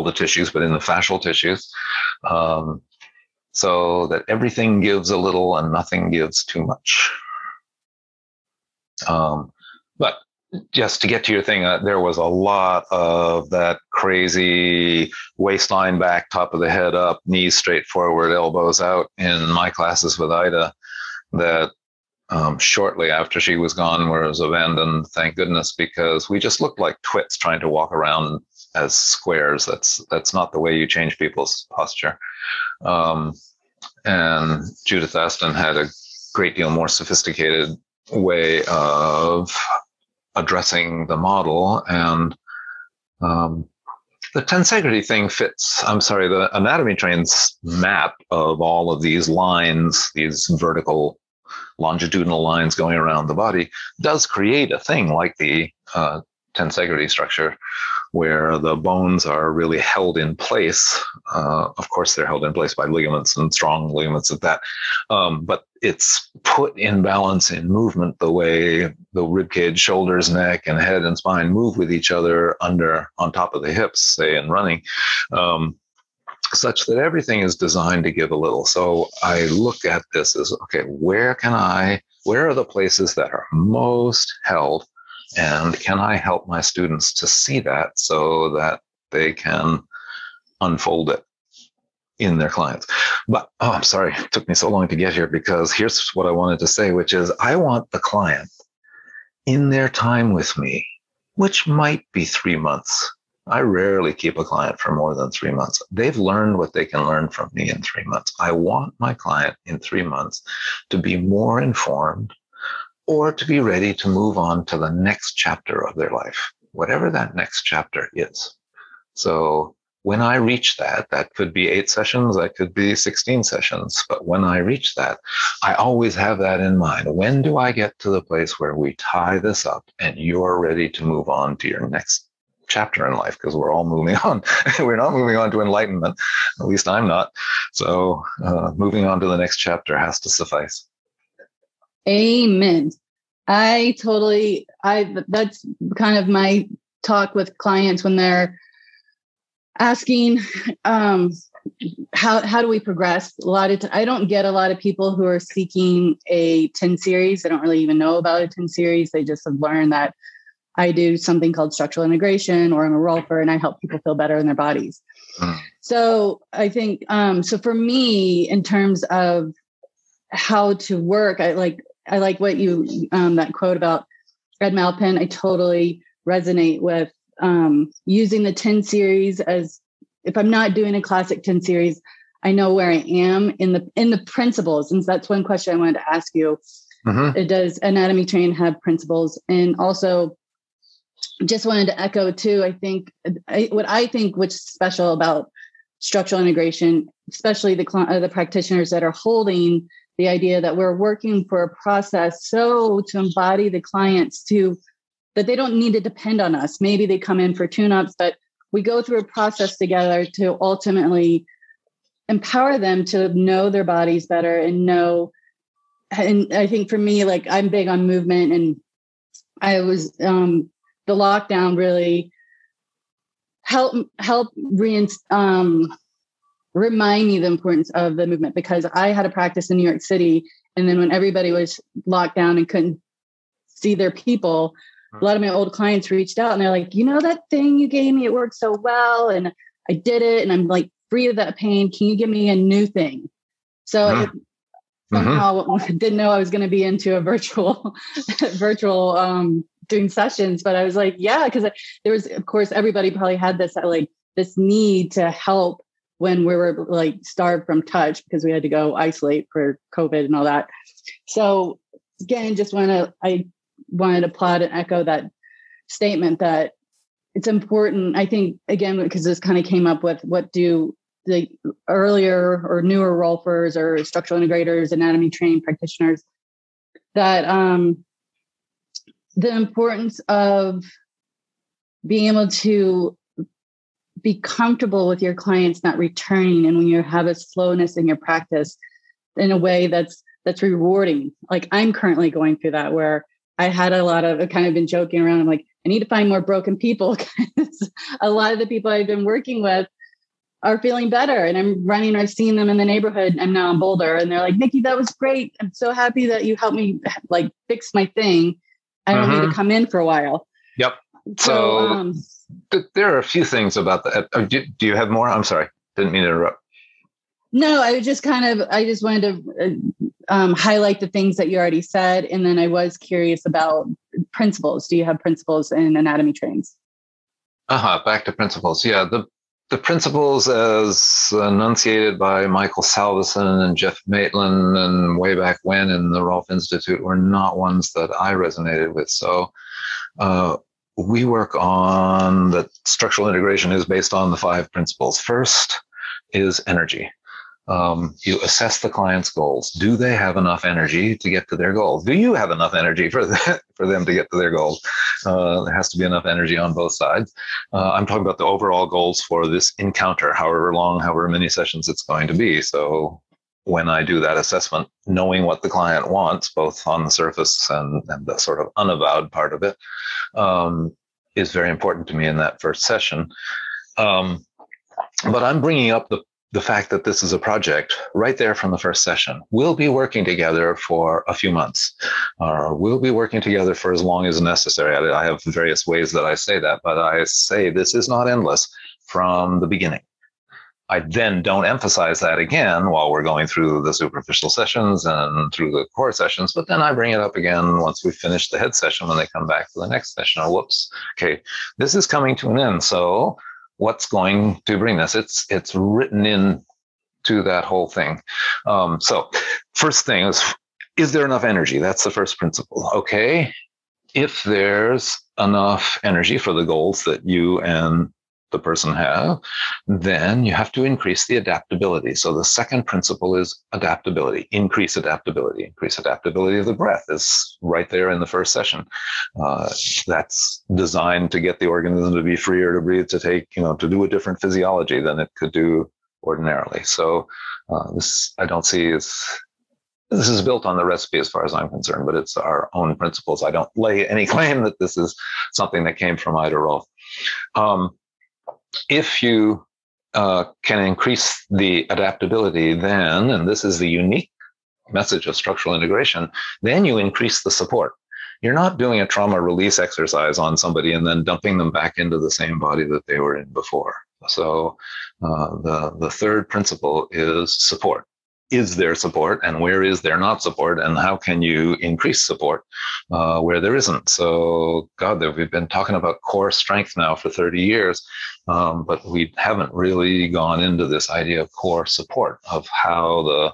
the tissues, but in the fascial tissues, so that everything gives a little and nothing gives too much. But just to get to your thing, there was a lot of that crazy waistline back, top of the head up, knees straight forward, elbows out in my classes with Ida that shortly after she was gone was abandoned, thank goodness, because we just looked like twits trying to walk around as squares. That's not the way you change people's posture. And Judith Aston had a great deal more sophisticated way of addressing the model, and the tensegrity thing fits. The anatomy train's map of all of these lines, these vertical longitudinal lines going around the body, does create a thing like the tensegrity structure, where the bones are really held in place. Of course, they're held in place by ligaments, and strong ligaments at that. But it's put in balance in movement the way the ribcage, shoulders, neck, and head and spine move with each other on top of the hips, say, in running, such that everything is designed to give a little. So I look at this as, okay, where are the places that are most held? And can I help my students to see that so that they can unfold it in their clients? But, I'm sorry, it took me so long to get here, because here's what I wanted to say, which is I want the client in their time with me, which might be 3 months. I rarely keep a client for more than 3 months. They've learned what they can learn from me in 3 months. I want my client in 3 months to be more informed, or to be ready to move on to the next chapter of their life, whatever that next chapter is. So when I reach that could be 8 sessions, that could be 16 sessions. But when I reach that, I always have that in mind. When do I get to the place where we tie this up and you're ready to move on to your next chapter in life? Because we're all moving on. We're not moving on to enlightenment. At least I'm not. So moving on to the next chapter has to suffice. Amen. That's kind of my talk with clients when they're asking, how do we progress? I don't get a lot of people who are seeking a 10 series. They don't really even know about a 10 series. They just have learned that I do something called structural integration, or I'm a Rolfer, and I help people feel better in their bodies. So I think, so for me, in terms of how to work, I like what you, that quote about Ed Malpin, I totally resonate with, using the 10 series as, if I'm not doing a classic 10 series, I know where I am in the principles. And that's one question I wanted to ask you. Does Anatomy Train have principles? And also just wanted to echo too, I think what's special about structural integration, especially the practitioners that are holding the idea that we're working for a process so to embody the clients that they don't need to depend on us. Maybe they come in for tune-ups, but we go through a process together to ultimately empower them to know their bodies better and I think for me, like, I'm big on movement, and I was, the lockdown really helped remind me the importance of the movement, because I had a practice in New York City. And then when everybody was locked down and couldn't see their people, a lot of my old clients reached out and they're like, that thing you gave me, it worked so well. And I did it. And I'm like free of that pain. Can you give me a new thing? So somehow I didn't know I was going to be into a virtual doing sessions, but I was like, yeah, because there was, of course, everybody probably had this need to help when we were like starved from touch because we had to go isolate for COVID and all that. So again, I wanted to applaud and echo that statement that it's important. I think, again, because this kind of came up with what do the earlier or newer Rolfers or structural integrators, anatomy trained practitioners, that the importance of being able to be comfortable with your clients not returning, and when you have a slowness in your practice in a way that's rewarding. Like, I'm currently going through that, where I had I've kind of been joking around. I'm like, I need to find more broken people, because a lot of the people I've been working with are feeling better, and I've seen them in the neighborhood. I'm now in Boulder, and they're like, Nikki, that was great. I'm so happy that you helped me like fix my thing. I don't need to come in for a while. Yep. So there are a few things about that. Do you have more? I'm sorry. Didn't mean to interrupt. No, I just wanted to highlight the things that you already said. And then I was curious about principles. Do you have principles in anatomy trains? Back to principles. Yeah. The principles as enunciated by Michael Salveson and Jeff Maitland and way back when in the Rolf Institute were not ones that I resonated with. So we work on that structural integration is based on the 5 principles. First is energy. You assess the client's goals. Do they have enough energy to get to their goals? Do you have enough energy for them to get to their goals? There has to be enough energy on both sides. I'm talking about the overall goals for this encounter, however long, however many sessions it's going to be. So when I do that assessment, knowing what the client wants, both on the surface and the sort of unavowed part of it, is very important to me in that first session. But I'm bringing up the fact that this is a project right there from the first session. We'll be working together for a few months, or we'll be working together for as long as necessary. I have various ways that I say that, but I say this is not endless from the beginning. I then don't emphasize that again while we're going through the superficial sessions and through the core sessions, but then I bring it up again once we finish the head session when they come back to the next session. Oh, whoops. Okay, this is coming to an end. So what's going to bring this? It's written in to that whole thing. So first thing is there enough energy? That's the first principle. Okay. If there's enough energy for the goals that you and the person have, then you have to increase the adaptability. So the second principle is adaptability, increase adaptability. Increase adaptability of the breath is right there in the first session. That's designed to get the organism to be freer to breathe, to take, to do a different physiology than it could do ordinarily. So this I don't see this is built on the recipe as far as I'm concerned, but it's our own principles. I don't lay any claim that this is something that came from Ida Rolf. If you can increase the adaptability, then, and this is the unique message of structural integration, then you increase the support. You're not doing a trauma release exercise on somebody and then dumping them back into the same body that they were in before. So the third principle is support. Is there support, and where is there not support, and how can you increase support where there isn't? So, God, we've been talking about core strength now for 30 years, but we haven't really gone into this idea of core support, of how the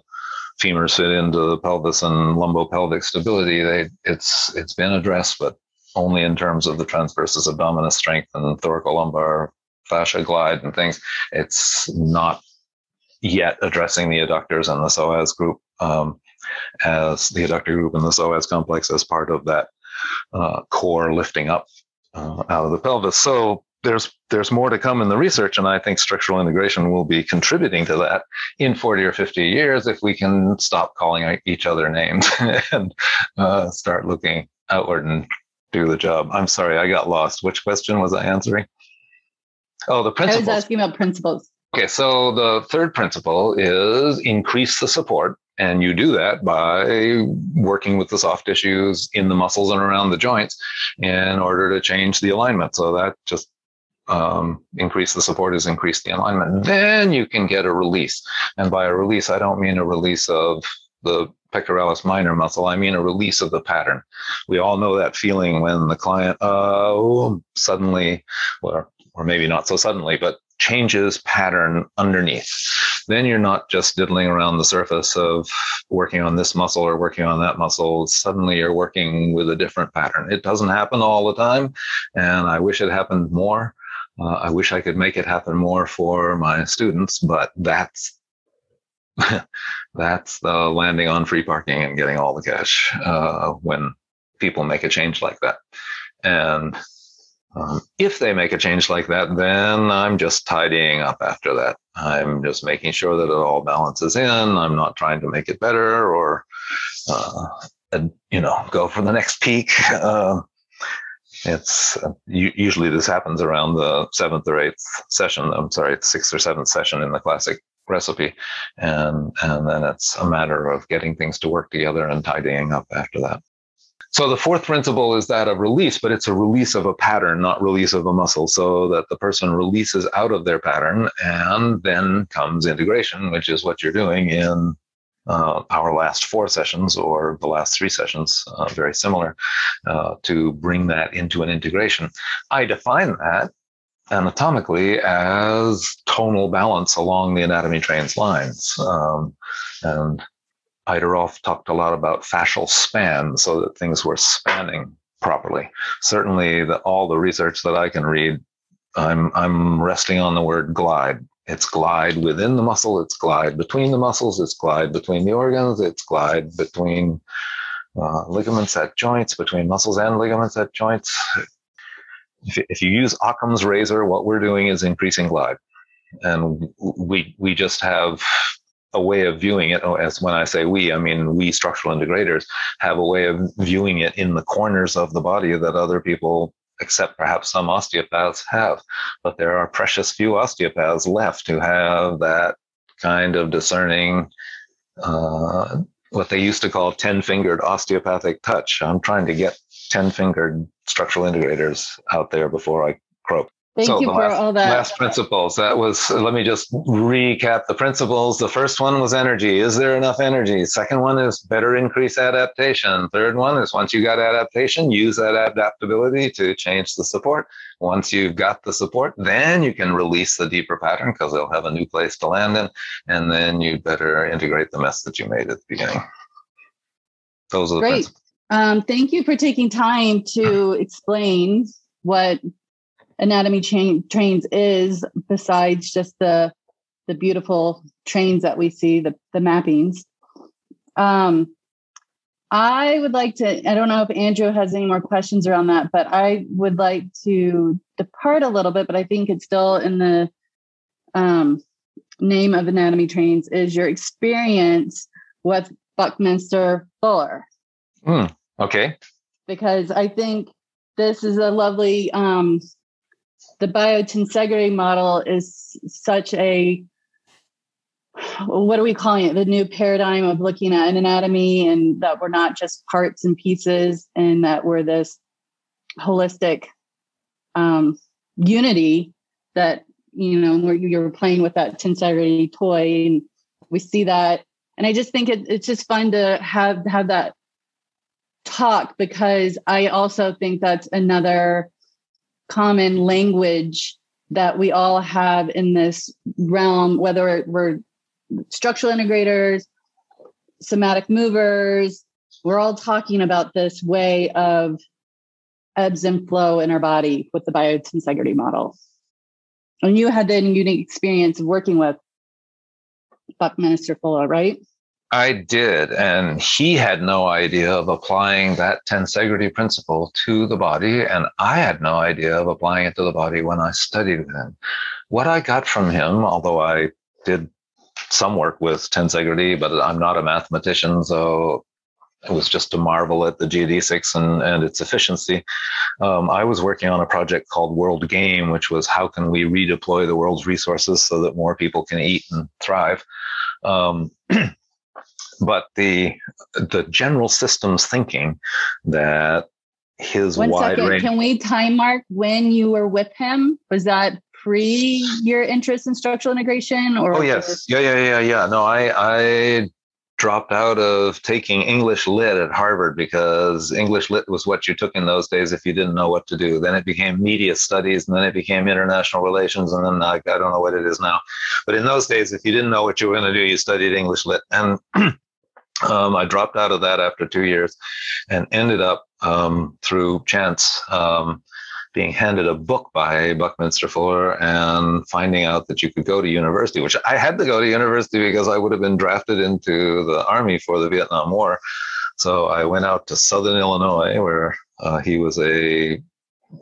femurs fit into the pelvis and lumbopelvic stability. It's been addressed, but only in terms of the transversus abdominis strength and thoracolumbar fascia glide and things. It's not yet addressing the adductors and the psoas group as the adductor group and the psoas complex as part of that core lifting up out of the pelvis. So there's more to come in the research, and I think structural integration will be contributing to that in 40 or 50 years if we can stop calling each other names and start looking outward and do the job. I'm sorry, I got lost. Which question was I answering? Oh, the principles. I was asking about principles. Okay, so the third principle is increase the support. And you do that by working with the soft tissues in the muscles and around the joints in order to change the alignment. So that just increase the support is increase the alignment. Then you can get a release. And by a release, I don't mean a release of the pectoralis minor muscle. I mean a release of the pattern. We all know that feeling when the client suddenly, or maybe not so suddenly, but changes pattern underneath. Then you're not just diddling around the surface of working on this muscle or working on that muscle. Suddenly you're working with a different pattern. It doesn't happen all the time, and I wish it happened more. I wish I could make it happen more for my students, but that's the landing on free parking and getting all the cash when people make a change like that. And if they make a change like that, then I'm just tidying up after that. I'm just making sure that it all balances in. I'm not trying to make it better or, go for the next peak. It's usually this happens around the 7th or 8th session. I'm sorry, 6th or 7th session in the classic recipe. And then it's a matter of getting things to work together and tidying up after that. So the fourth principle is that of release, but it's a release of a pattern, not release of a muscle, so that the person releases out of their pattern, and then comes integration, which is what you're doing in our last 4 sessions, or the last 3 sessions, very similar, to bring that into an integration. I define that anatomically as tonal balance along the anatomy trains lines. And Rolf talked a lot about fascial span, so that things were spanning properly. Certainly, all the research that I can read, I'm resting on the word glide. It's glide within the muscle. It's glide between the muscles. It's glide between the organs. It's glide between ligaments at joints, between muscles and ligaments at joints. If you use Occam's razor, what we're doing is increasing glide, and we just have a way of viewing it. As when I say we, I mean we structural integrators have a way of viewing it in the corners of the body that other people, except perhaps some osteopaths, have. But there are precious few osteopaths left who have that kind of discerning, what they used to call 10-fingered osteopathic touch. I'm trying to get 10-fingered structural integrators out there before I croak. Thank you for all that. Last principles. That was, let me just recap the principles. The first one was energy. Is there enough energy? Second one is better increase adaptation. Third one is once you got adaptation, use that adaptability to change the support. Once you've got the support, then you can release the deeper pattern because they'll have a new place to land in. And then you better integrate the mess that you made at the beginning. Those are the principles. Thank you for taking time to explain what anatomy trains is, besides just the beautiful trains that we see, the mappings. I would like to, I don't know if Andrew has any more questions around that, but I would like to depart a little bit, but I think it's still in the name of anatomy trains, is your experience with Buckminster Fuller. Okay. Because I think this is a lovely the biotensegrity model is such a, what are we calling it? The new paradigm of looking at an anatomy, and that we're not just parts and pieces, and that we're this holistic unity that, where you're playing with that tensegrity toy, and we see that. And I just think it's just fun to have that talk, because I also think that's another common language that we all have in this realm, whether we're structural integrators, somatic movers, we're all talking about this way of ebbs and flow in our body with the biotensegrity model. And you had the unique experience of working with Buckminster Fuller, right? I did. And he had no idea of applying that tensegrity principle to the body. And I had no idea of applying it to the body when I studied with him. What I got from him, although I did some work with tensegrity, but I'm not a mathematician, so it was just to marvel at the geodesics and its efficiency. I was working on a project called World Game, which was how can we redeploy the world's resources so that more people can eat and thrive. But the general systems thinking that his wide range. Can we time mark when you were with him? Was that pre your interest in structural integration? Or oh yes, yeah. No, I dropped out of taking English Lit at Harvard because English Lit was what you took in those days if you didn't know what to do. Then it became media studies, and then it became international relations, and then I don't know what it is now. But in those days, if you didn't know what you were going to do, you studied English Lit. And I dropped out of that after 2 years and ended up through chance being handed a book by Buckminster Fuller and finding out that you could go to university, which I had to go to university because I would have been drafted into the Army for the Vietnam War. So I went out to Southern Illinois, where he was a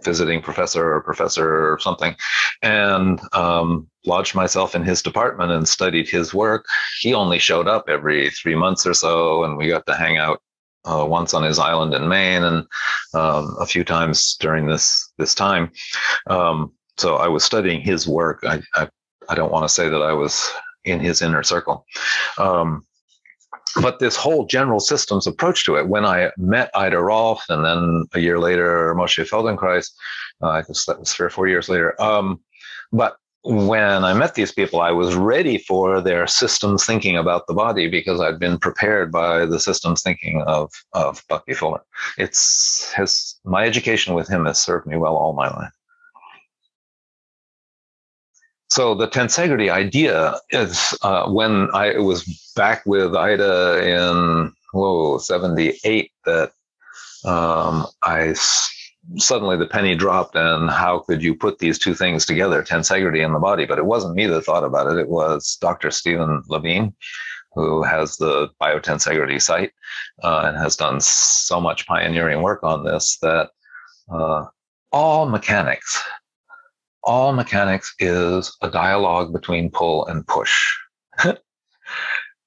visiting professor or something, and lodged myself in his department and studied his work. He only showed up every 3 months or so, and we got to hang out once on his island in Maine and a few times during this time. So I was studying his work. I don't want to say that I was in his inner circle. But this whole general systems approach to it, when I met Ida Rolf and then a year later, Moshe Feldenkrais, I guess that was 3 or 4 years later. But when I met these people, I was ready for their systems thinking about the body because I'd been prepared by the systems thinking of Bucky Fuller. My education with him has served me well all my life. So the tensegrity idea is when I was back with Ida in 78 that suddenly the penny dropped, and how could you put these two things together, tensegrity and the body? But it wasn't me that thought about it. It was Dr. Stephen Levine, who has the biotensegrity site and has done so much pioneering work on this that all mechanics is a dialogue between pull and push.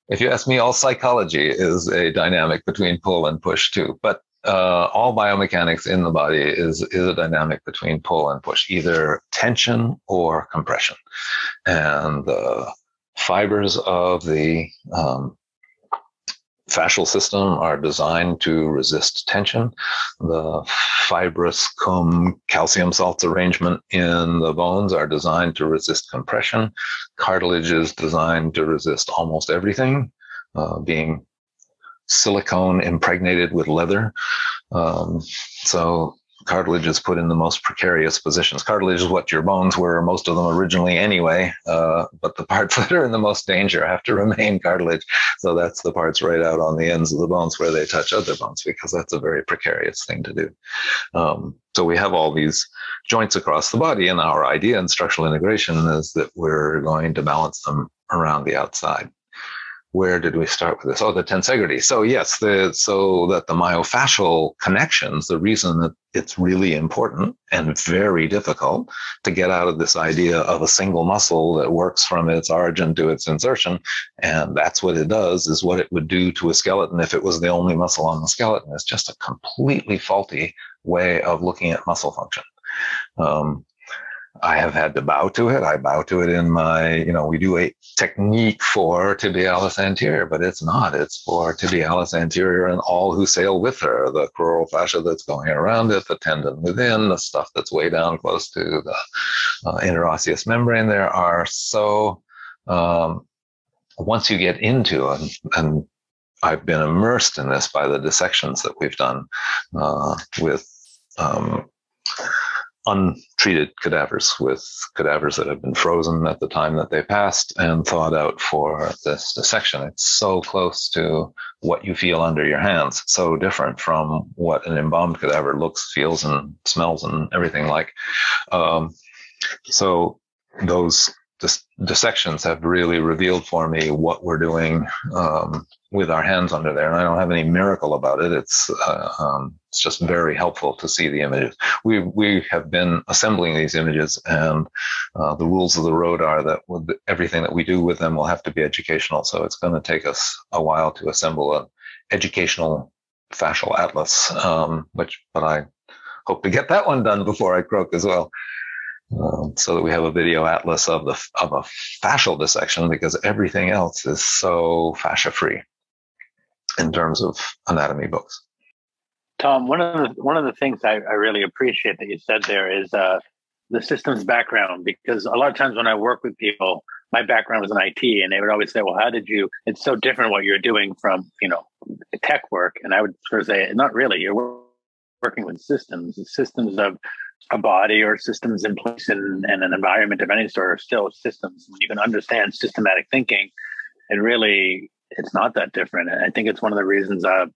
If you ask me, all psychology is a dynamic between pull and push too. But all biomechanics in the body is a dynamic between pull and push, either tension or compression. And the fibers of the fascial system are designed to resist tension. The fibrous cum calcium salts arrangement in the bones are designed to resist compression. Cartilage is designed to resist almost everything, being silicone impregnated with leather. So cartilage is put in the most precarious positions. Cartilage is what your bones were, most of them originally anyway, but the parts that are in the most danger have to remain cartilage. So that's the parts right out on the ends of the bones where they touch other bones, because that's a very precarious thing to do. So we have all these joints across the body, and our idea in structural integration is that we're going to balance them around the outside. Where did we start with this? Oh, the tensegrity. So yes, so that the myofascial connections, the reason that it's really important and very difficult to get out of this idea of a single muscle that works from its origin to its insertion, and that's what it does, is what it would do to a skeleton if it was the only muscle on the skeleton. It's just a completely faulty way of looking at muscle function. I have had to bow to it. I bow to it in my, we do a technique for tibialis anterior, but it's not. It's for tibialis anterior and all who sail with her, the crural fascia that's going around it, the tendon within, the stuff that's way down close to the interosseous membrane. There are once you get into it, and I've been immersed in this by the dissections that we've done with untreated cadavers, with cadavers that have been frozen at the time that they passed and thawed out for this dissection. It's so close to what you feel under your hands, so different from what an embalmed cadaver looks, feels, and smells and everything like. So those dissections have really revealed for me what we're doing with our hands under there, and I don't have any miracle about it. It's just very helpful to see the images. We have been assembling these images, and the rules of the road are that everything that we do with them will have to be educational. So it's going to take us a while to assemble an educational fascial atlas, but I hope to get that one done before I croak as well. So that we have a video atlas of a fascial dissection, because everything else is so fascia free in terms of anatomy books. Tom, one of the things I really appreciate that you said there is the systems background, because a lot of times when I work with people, my background was in IT, and they would always say, well, it's so different what you're doing from, tech work. And I would sort of say, not really, you're working with systems of a body or systems in place in an environment of any sort are still systems. When you can understand systematic thinking, it's not that different. And I think it's one of the reasons I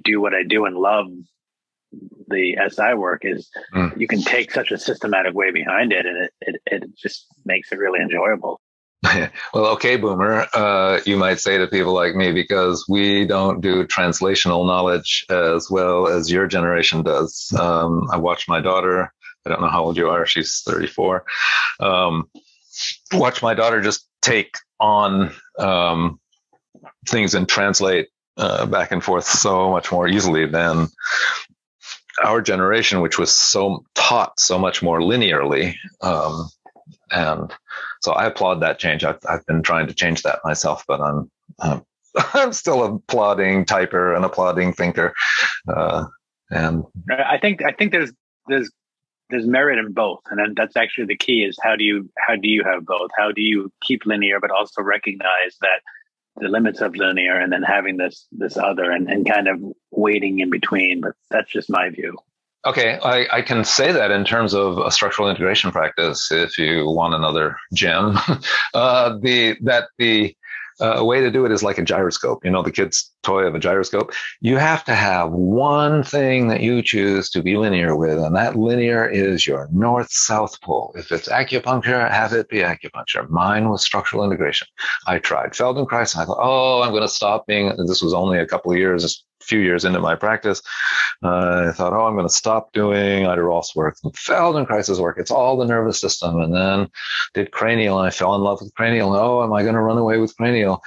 do what I do and love the SI work is you can take such a systematic way behind it, and it just makes it really enjoyable. Well, okay, Boomer, you might say to people like me, because we don't do translational knowledge as well as your generation does. I watched my daughter, I don't know how old you are, she's 34, watch my daughter just take on things and translate back and forth so much more easily than our generation, which was taught so much more linearly. And so I applaud that change. I've been trying to change that myself, but I'm still a plodding typer and a plodding thinker. And I think there's merit in both, and that's actually the key. Is how do you have both? How do you keep linear, but also recognize that the limits of linear, and then having this other, and kind of waiting in between? But that's just my view. Okay, I can say that in terms of a structural integration practice, if you want another gem, the way to do it is like a gyroscope. The kid's toy of a gyroscope. You have to have one thing that you choose to be linear with, and that linear is your north-south pole. If it's acupuncture, have it be acupuncture. Mine was structural integration. I tried Feldenkrais, and I thought, I'm going to stop this was only a few years into my practice. I thought, I'm going to stop doing Rolf's work and Feldenkrais's work. It's all the nervous system. And then did cranial, and I fell in love with cranial. Am I going to run away with cranial?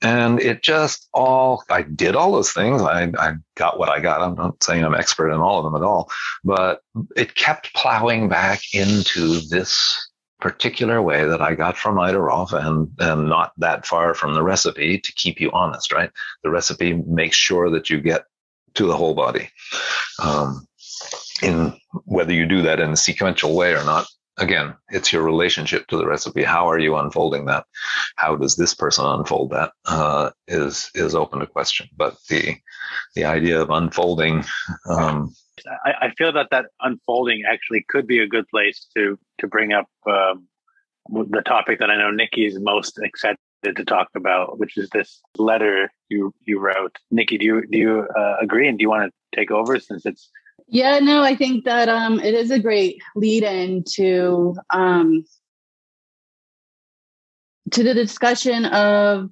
And it just I did all those things. I got what I got. I'm not saying I'm expert in all of them at all, but it kept plowing back into this particular way that I got from Rolf, and not that far from the recipe, to keep you honest, right? The recipe makes sure that you get to the whole body. In whether you do that in a sequential way or not, again, it's your relationship to the recipe. How are you unfolding that? How does this person unfold that? Is open to question. But the idea of unfolding, I feel that unfolding actually could be a good place to bring up the topic that I know Nikki is most excited to talk about, which is this letter you wrote. Nikki, do you agree, and do you want to take over since it's? Yeah, no, I think that it is a great lead-in to the discussion of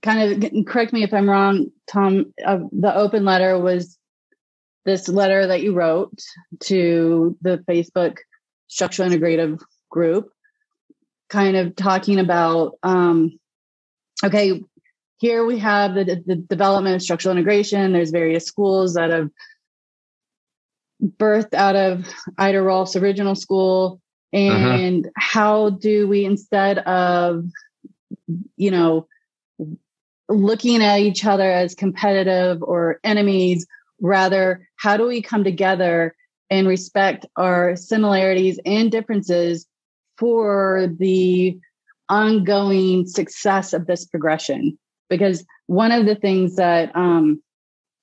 kind of, correct me if I'm wrong, Tom, the open letter was this letter that you wrote to the Facebook Structural Integrative group, kind of talking about, okay, here we have the development of structural integration. There's various schools that have birthed out of Ida Rolf's original school. And how do we, instead of, looking at each other as competitive or enemies, rather, how do we come together and respect our similarities and differences for the ongoing success of this progression? Because one of the things that,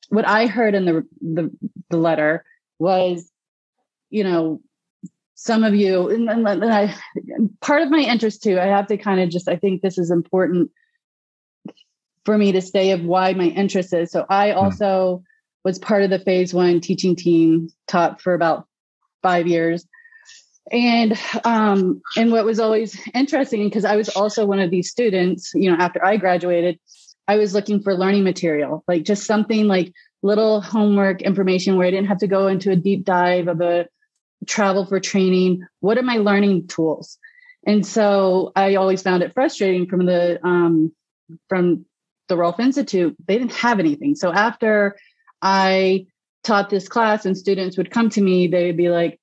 what I heard in the letter was, some of you, and part of my interest too, I have to kind of I think this is important for me to say of why my interest is. So I also was part of the phase 1 teaching team, taught for about 5 years. And what was always interesting, because I was also one of these students, after I graduated, I was looking for learning material, like just something like little homework information where I didn't have to go into a deep dive of a travel for training. What are my learning tools? And so I always found it frustrating from the Rolf Institute. They didn't have anything. So after I taught this class and students would come to me, they would be like,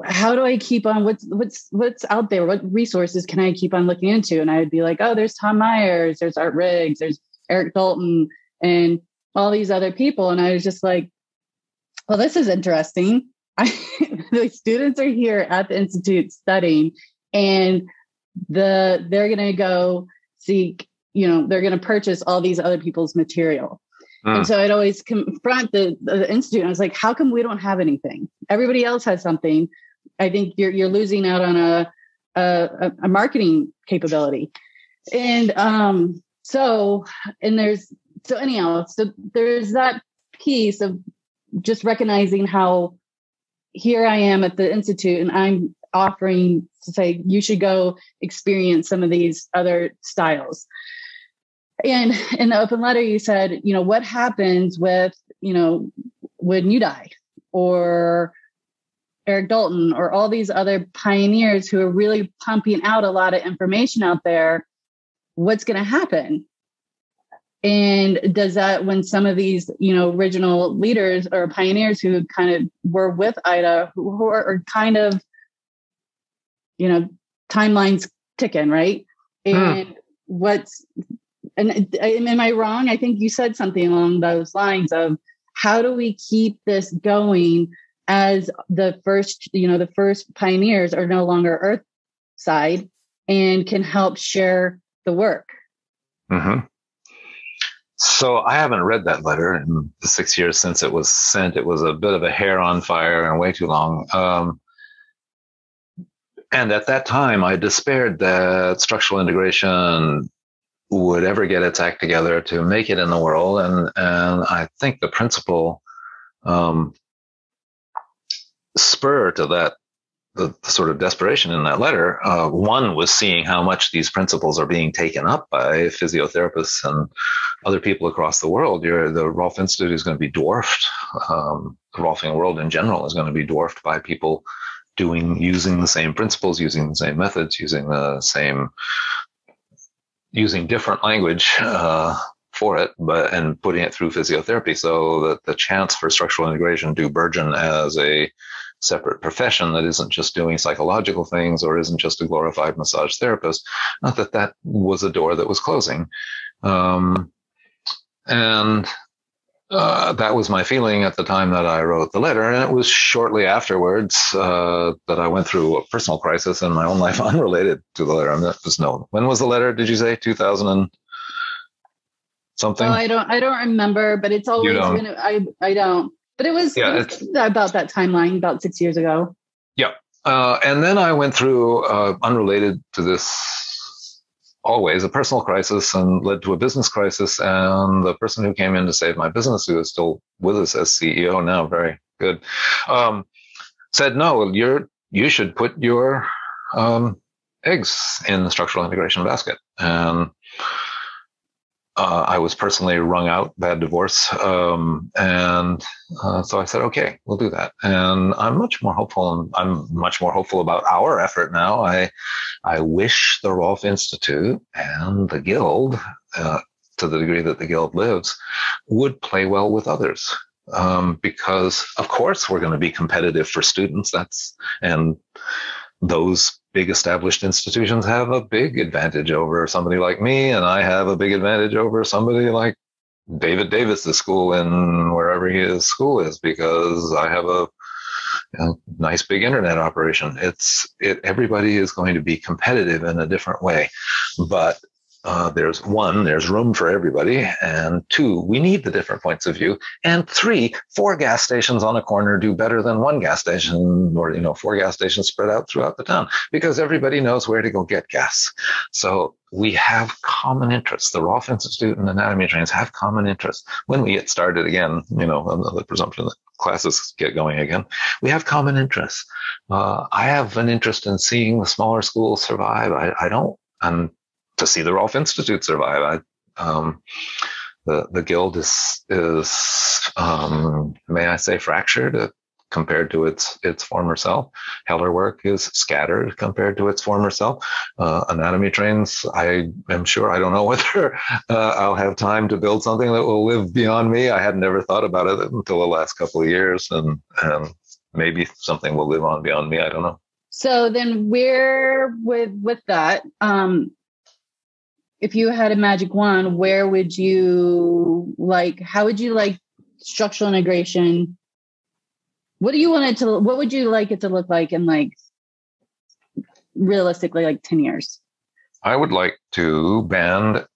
how do I keep on, what's out there? What resources can I keep on looking into? And I would be like, oh, there's Tom Myers, there's Art Riggs, there's Eric Dalton, and all these other people. And I was just like, well, this is interesting. The students are here at the Institute studying, and they're going to go seek, they're going to purchase all these other people's material. And so I'd always confront the Institute. I was like, how come we don't have anything? Everybody else has something. I think you're losing out on a marketing capability. And so there's that piece of just recognizing how here I am at the Institute and I'm offering to say, you should go experience some of these other styles. And in the open letter, you said, what happens with, when you die, or Eric Dalton, or all these other pioneers who are really pumping out a lot of information out there, what's going to happen? And does that, when some of these, original leaders or pioneers who kind of were with Ida, who are kind of, timelines ticking, right? And am I wrong? I think you said something along those lines of, how do we keep this going as the first pioneers are no longer Earth side and can help share the work? So I haven't read that letter in the 6 years since it was sent. It was a bit of a hair on fire and way too long. And at that time, I despaired that structural integration would ever get its act together to make it in the world. And I think the principal spur to that, the sort of desperation in that letter, one was seeing how much these principles are being taken up by physiotherapists and other people across the world. The Rolf Institute is going to be dwarfed. The Rolfing world in general is going to be dwarfed by people using the same principles, using the same methods, using different language for it, and putting it through physiotherapy, so that the chance for structural integration to burgeon as a separate profession that isn't just doing psychological things or isn't just a glorified massage therapist. Not that was a door that was closing. That was my feeling at the time that I wrote the letter. And it was shortly afterwards that I went through a personal crisis in my own life unrelated to the letter. When was the letter? Did you say 2000 and something? Oh, I don't remember, but it's always been, I don't. But it was about that timeline, about 6 years ago. Yeah. And then I went through, unrelated to this, always a personal crisis, and led to a business crisis. And the person who came in to save my business, who is still with us as CEO now, very good, said, no, you should put your eggs in the structural integration basket. And I was personally wrung out, bad divorce. So I said, okay, we'll do that. And I'm much more hopeful. I'm much more hopeful about our effort now. I wish the Rolf Institute and the Guild, to the degree that the Guild lives, would play well with others. because of course we're going to be competitive for students. And those big established institutions have a big advantage over somebody like me, and I have a big advantage over somebody like David Davis's school in wherever his school is, because I have a nice big internet operation. Everybody is going to be competitive in a different way, but there's room for everybody, and two, we need the different points of view, and three, 4 gas stations on a corner do better than 1 gas station, or 4 gas stations spread out throughout the town, because everybody knows where to go get gas. So we have common interests. The Rolf Institute and anatomy trains have common interests. When we get started again, on the presumption that classes get going again, we have common interests. I have an interest in seeing the smaller schools survive. And to see the Rolf Institute survive. The guild is may I say, fractured compared to its former self. Heller work is scattered compared to its former self. Anatomy trains, I am sure, I don't know whether I'll have time to build something that will live beyond me. I had never thought about it until the last couple of years, and maybe something will live on beyond me. I don't know. So then where with that, if you had a magic wand, how would you like structural integration? What would you like it to look like in realistically 10 years? I would like to ban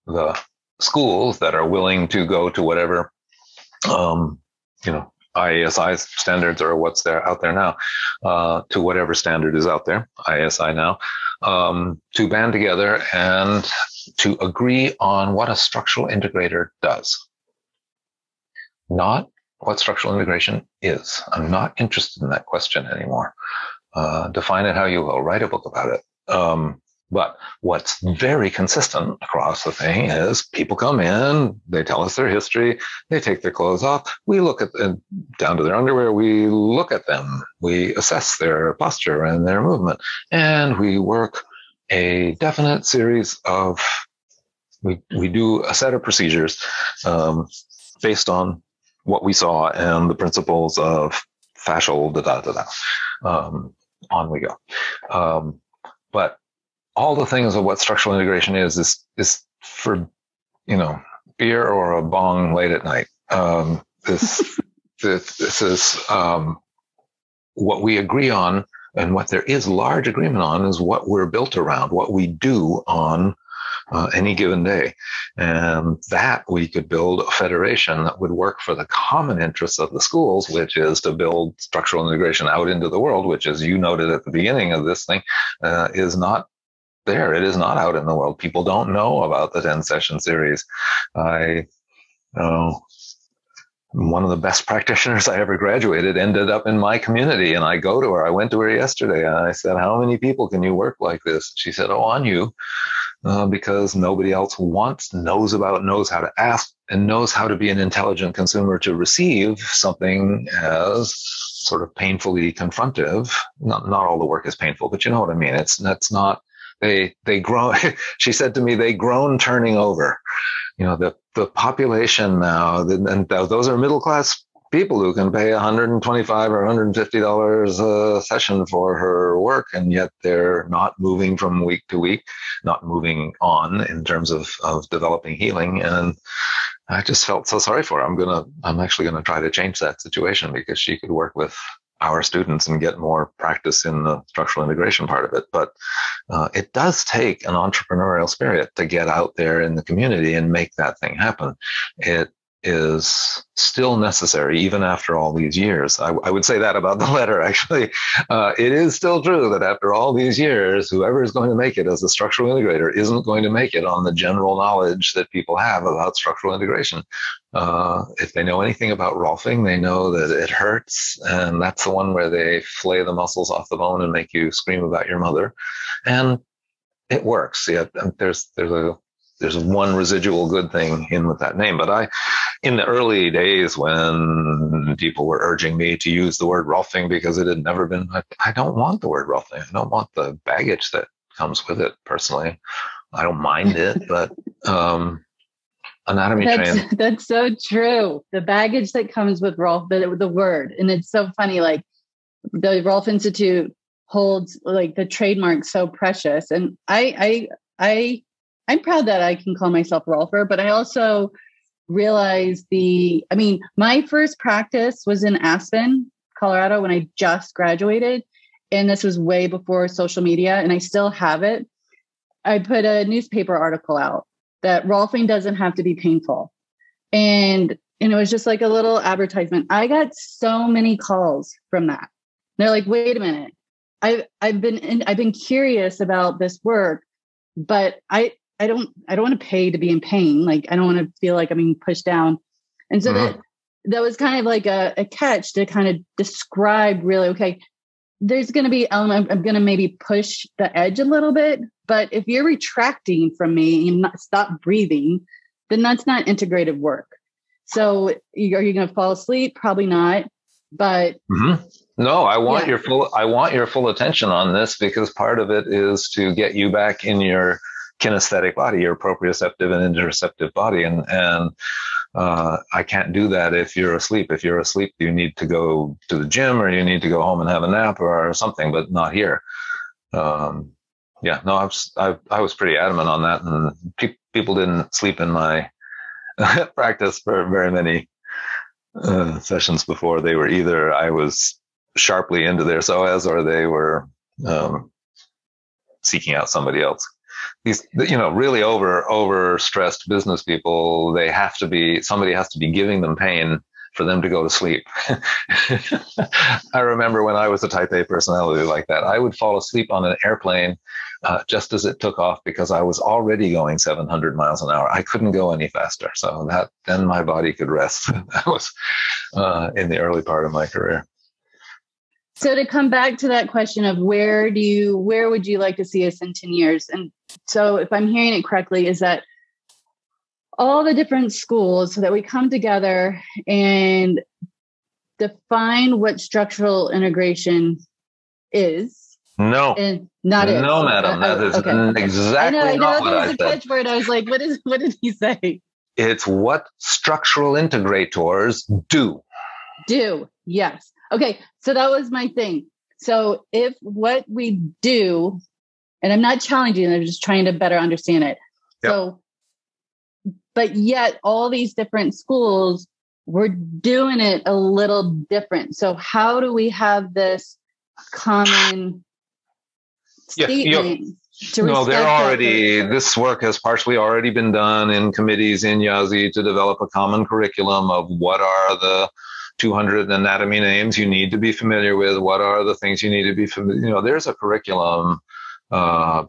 the schools that are willing to go to whatever, IASI standards or what's there out there now, to whatever standard is out there, ISI now, to band together and to agree on what a structural integrator does. Not what structural integration is. I'm not interested in that question anymore. Define it how you will. Write a book about it. But what's very consistent across the thing is people come in, they tell us their history, they take their clothes off, we look at them down to their underwear, we look at them, we assess their posture and their movement, and we work a definite series of, we do a set of procedures based on what we saw and the principles of fascial on we go. But all the things of what structural integration is for, beer or a bong late at night. This is what we agree on, and what there is large agreement on is what we're built around, what we do on any given day. And that we could build a federation that would work for the common interests of the schools, which is to build structural integration out into the world, which, as you noted at the beginning of this thing, is not there. It is not out in the world. People don't know about the 10-session series. One of the best practitioners I ever graduated ended up in my community, and I go to her. I went to her yesterday, and I said, "How many people can you work like this?" She said, "Oh, on you," because nobody else knows how to ask, and knows how to be an intelligent consumer to receive something as sort of painfully confrontive. Not all the work is painful, but you know what I mean. That's not. They groan. She said to me, they groan turning over. The population now, and those are middle class people who can pay $125 or $150 a session for her work, and yet they're not moving from week to week, not moving on in terms of developing healing. And I just felt so sorry for her. I'm actually gonna try to change that situation, because she could work with our students and get more practice in the structural integration part of it. But it does take an entrepreneurial spirit to get out there in the community and make that thing happen. It is still necessary, even after all these years. I would say that about the letter, actually. It is still true that after all these years, whoever is going to make it as a structural integrator isn't going to make it on the general knowledge that people have about structural integration. If they know anything about Rolfing, they know that it hurts, and that's the one where they flay the muscles off the bone and make you scream about your mother. And it works. Yeah, there's one residual good thing in with that name. But in the early days when people were urging me to use the word Rolfing because it had never been, I don't want the word Rolfing. I don't want the baggage that comes with it personally. I don't mind it, but anatomy trained. That's so true. The baggage that comes with Rolf, the word. And it's so funny, like the Rolf Institute holds like the trademark so precious. And I'm proud that I can call myself Rolfer, but I also realized my first practice was in Aspen, Colorado, when I just graduated. And this was way before social media, and I still have it. I put a newspaper article out that Rolfing doesn't have to be painful. And it was just like a little advertisement. I got so many calls from that. They're like, wait a minute. I've been curious about this work, but I don't want to pay to be in pain. Like, I don't want to feel like I'm being pushed down. And so that was kind of like a catch to kind of describe really, okay, there's going to be element, I'm going to maybe push the edge a little bit, but if you're retracting from me and stop breathing, then that's not integrative work. So are you going to fall asleep? Probably not. But no, I want your full attention on this, because part of it is to get you back in your kinesthetic body, your proprioceptive and interoceptive body. And I can't do that if you're asleep. If you're asleep, you need to go to the gym, or you need to go home and have a nap or something, but not here. I was pretty adamant on that, and people didn't sleep in my practice for very many sessions before. They were either I was sharply into their psoas, or they were seeking out somebody else. These, really over stressed business people, somebody has to be giving them pain for them to go to sleep. I remember when I was a type A personality like that, I would fall asleep on an airplane just as it took off, because I was already going 700 miles an hour. I couldn't go any faster. So then my body could rest. That was in the early part of my career. So to come back to that question of where would you like to see us in 10 years? And so if I'm hearing it correctly, is that all the different schools, so that we come together and define what structural integration is? No, and not no, is. Madam. That is exactly I know not what I said. A catch word. I was like, what did he say? It's what structural integrators do. Do, yes. Okay, so that was my thing. So if what we do, and I'm not challenging, I'm just trying to better understand it. Yep. So, but yet all these different schools, we're doing it a little different. So how do we have this common statement? This work has partially already been done in committees in Yazzie to develop a common curriculum of what are the 200 anatomy names you need to be familiar with. What are the things you need to be familiar? There's a curriculum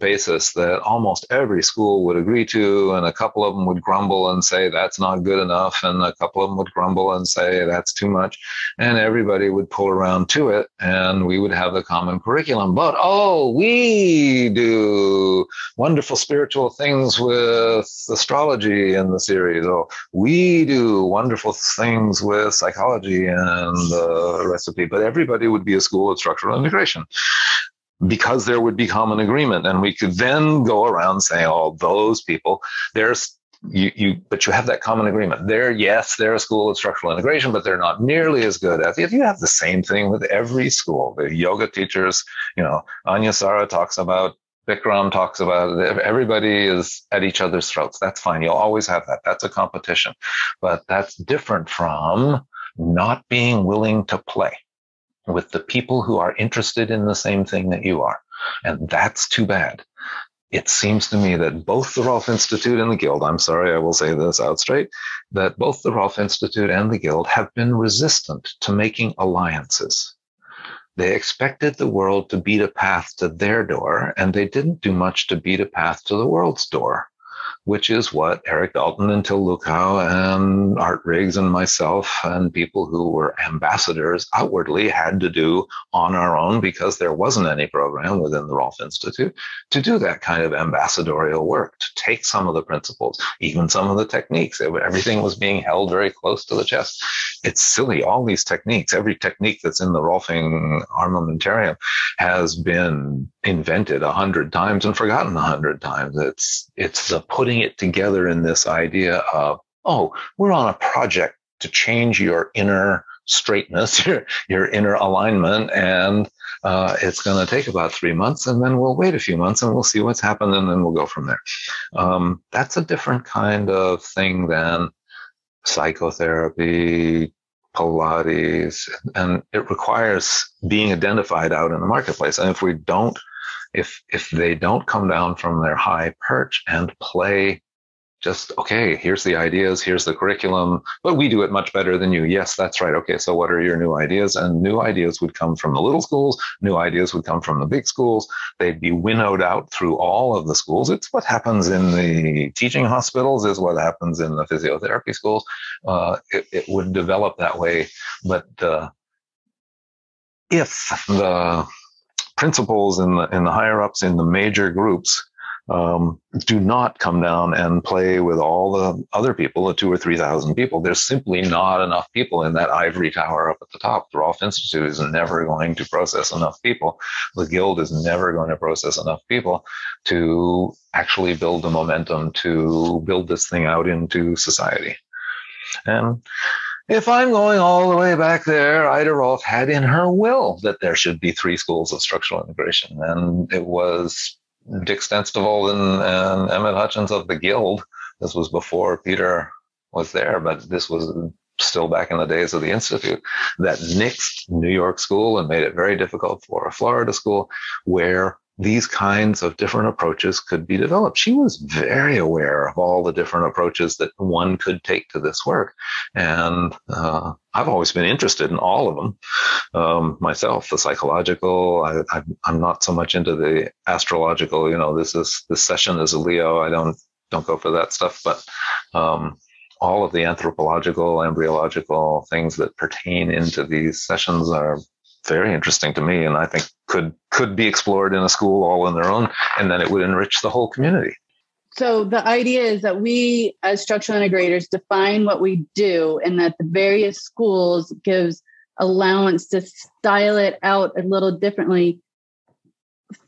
basis that almost every school would agree to, and a couple of them would grumble and say that's not good enough, and a couple of them would grumble and say that's too much, and everybody would pull around to it, and we would have the common curriculum. But we do wonderful spiritual things with astrology in the series, or we do wonderful things with psychology and the recipe. But everybody would be a school of structural integration, because there would be common agreement, and we could then go around saying, those people, but you have that common agreement. They're a school of structural integration, but they're not nearly as good at it. If you have the same thing with every school, the yoga teachers, Anya Sara talks about, Bikram talks about it. Everybody is at each other's throats. That's fine. You'll always have that. That's a competition, but that's different from not being willing to play with the people who are interested in the same thing that you are. And that's too bad. It seems to me that both the Rolf Institute and the Guild, I'm sorry, I will say this out straight, that both the Rolf Institute and the Guild have been resistant to making alliances. They expected the world to beat a path to their door, and they didn't do much to beat a path to the world's door, which is what Eric Dalton and Till Lukow and Art Riggs and myself and people who were ambassadors outwardly had to do on our own, because there wasn't any program within the Rolf Institute to do that kind of ambassadorial work, to take some of the principles, even some of the techniques. Everything was being held very close to the chest. it's silly. All these techniques, every technique that's in the Rolfing armamentarium has been invented 100 times and forgotten 100 times. It's the putting it together in this idea of, oh, we're on a project to change your inner straightness, your inner alignment, and it's going to take about 3 months, and then we'll wait a few months and we'll see what's happened, and then we'll go from there. That's a different kind of thing than psychotherapy, Pilates, and it requires being identified out in the marketplace. And if they don't come down from their high perch and play just, okay, here's the ideas, here's the curriculum, but we do it much better than you. Yes, that's right. Okay, so what are your new ideas? And new ideas would come from the little schools. New ideas would come from the big schools. They'd be winnowed out through all of the schools. It's what happens in the teaching hospitals, is what happens in the physiotherapy schools. It would develop that way. But if the principals in the higher ups in the major groups do not come down and play with all the other people, the 2,000 or 3,000 people, there's simply not enough people in that ivory tower up at the top. The Rolf Institute is never going to process enough people. The Guild is never going to process enough people to actually build the momentum to build this thing out into society. And if I'm going all the way back there, Ida Rolf had in her will that there should be 3 schools of structural integration. And it was Dick Stenstavold and Emmett Hutchins of the Guild. This was before Peter was there, but this was still back in the days of the Institute, that nixed New York school and made it very difficult for a Florida school where these kinds of different approaches could be developed. She was very aware of all the different approaches that one could take to this work. And I've always been interested in all of them. Myself, the psychological, I'm not so much into the astrological, this session is a Leo. I don't go for that stuff, but all of the anthropological, embryological things that pertain into these sessions are very interesting to me, and I think could be explored in a school all on their own, and then it would enrich the whole community. So the idea is that we, as structural integrators, define what we do, and that the various schools gives allowance to style it out a little differently.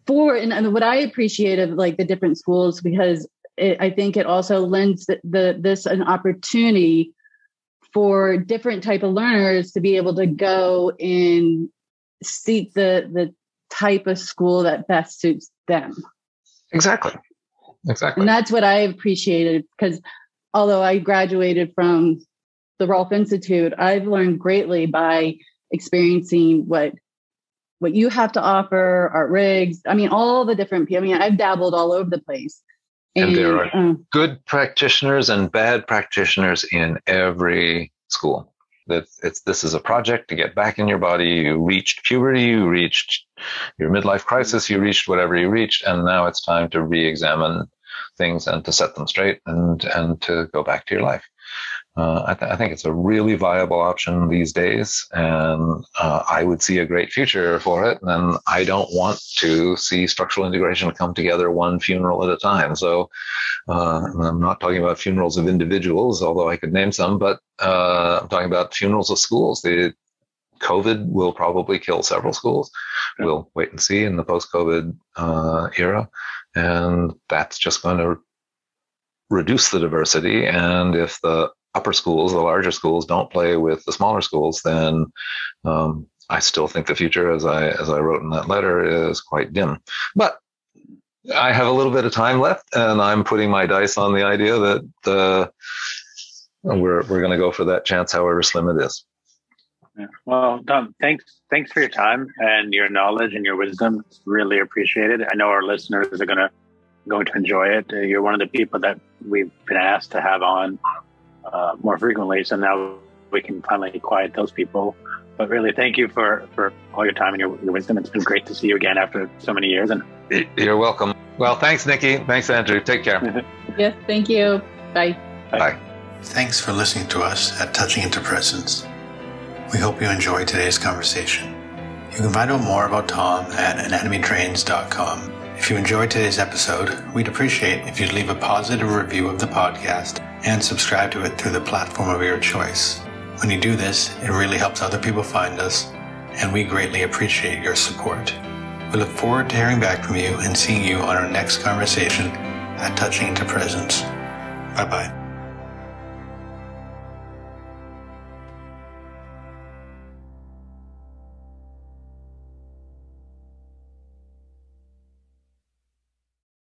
And what I appreciate of like the different schools, because I think it also lends this an opportunity for different type of learners to be able to go and seek the type of school that best suits them. Exactly. And that's what I appreciated, because although I graduated from the Rolf Institute, I've learned greatly by experiencing what you have to offer, Art Riggs. I mean, all the different people. I mean, I've dabbled all over the place. And there are good practitioners and bad practitioners in every school. This is a project to get back in your body. You reached puberty, you reached your midlife crisis, you reached whatever you reached, and now it's time to re-examine things and to set them straight and to go back to your life. I think it's a really viable option these days, and I would see a great future for it. And I don't want to see structural integration come together one funeral at a time. So I'm not talking about funerals of individuals, although I could name some, but I'm talking about funerals of schools. The COVID will probably kill several schools. We'll wait and see in the post-COVID era, and that's just going to reduce the diversity. And if the upper schools, the larger schools, don't play with the smaller schools, then I still think the future, as I wrote in that letter, is quite dim. But I have a little bit of time left, and I'm putting my dice on the idea that we're going to go for that chance, however slim it is. Yeah. Well, Tom, thanks for your time and your knowledge and your wisdom. It's really appreciated. I know our listeners are going to enjoy it. You're one of the people that we've been asked to have on more frequently, so now we can finally quiet those people. But really, thank you for all your time and your wisdom. It's been great to see you again after so many years. And you're welcome. Well, thanks, Nikki. Thanks, Andrew. Take care. Yes, thank you. Bye. Bye. Thanks for listening to us at Touching into Presence. We hope you enjoyed today's conversation. You can find out more about Tom at anatomytrains.com. If you enjoyed today's episode, we'd appreciate if you'd leave a positive review of the podcast and subscribe to it through the platform of your choice. When you do this, it really helps other people find us, and we greatly appreciate your support. We look forward to hearing back from you and seeing you on our next conversation at Touching into Presence. Bye-bye.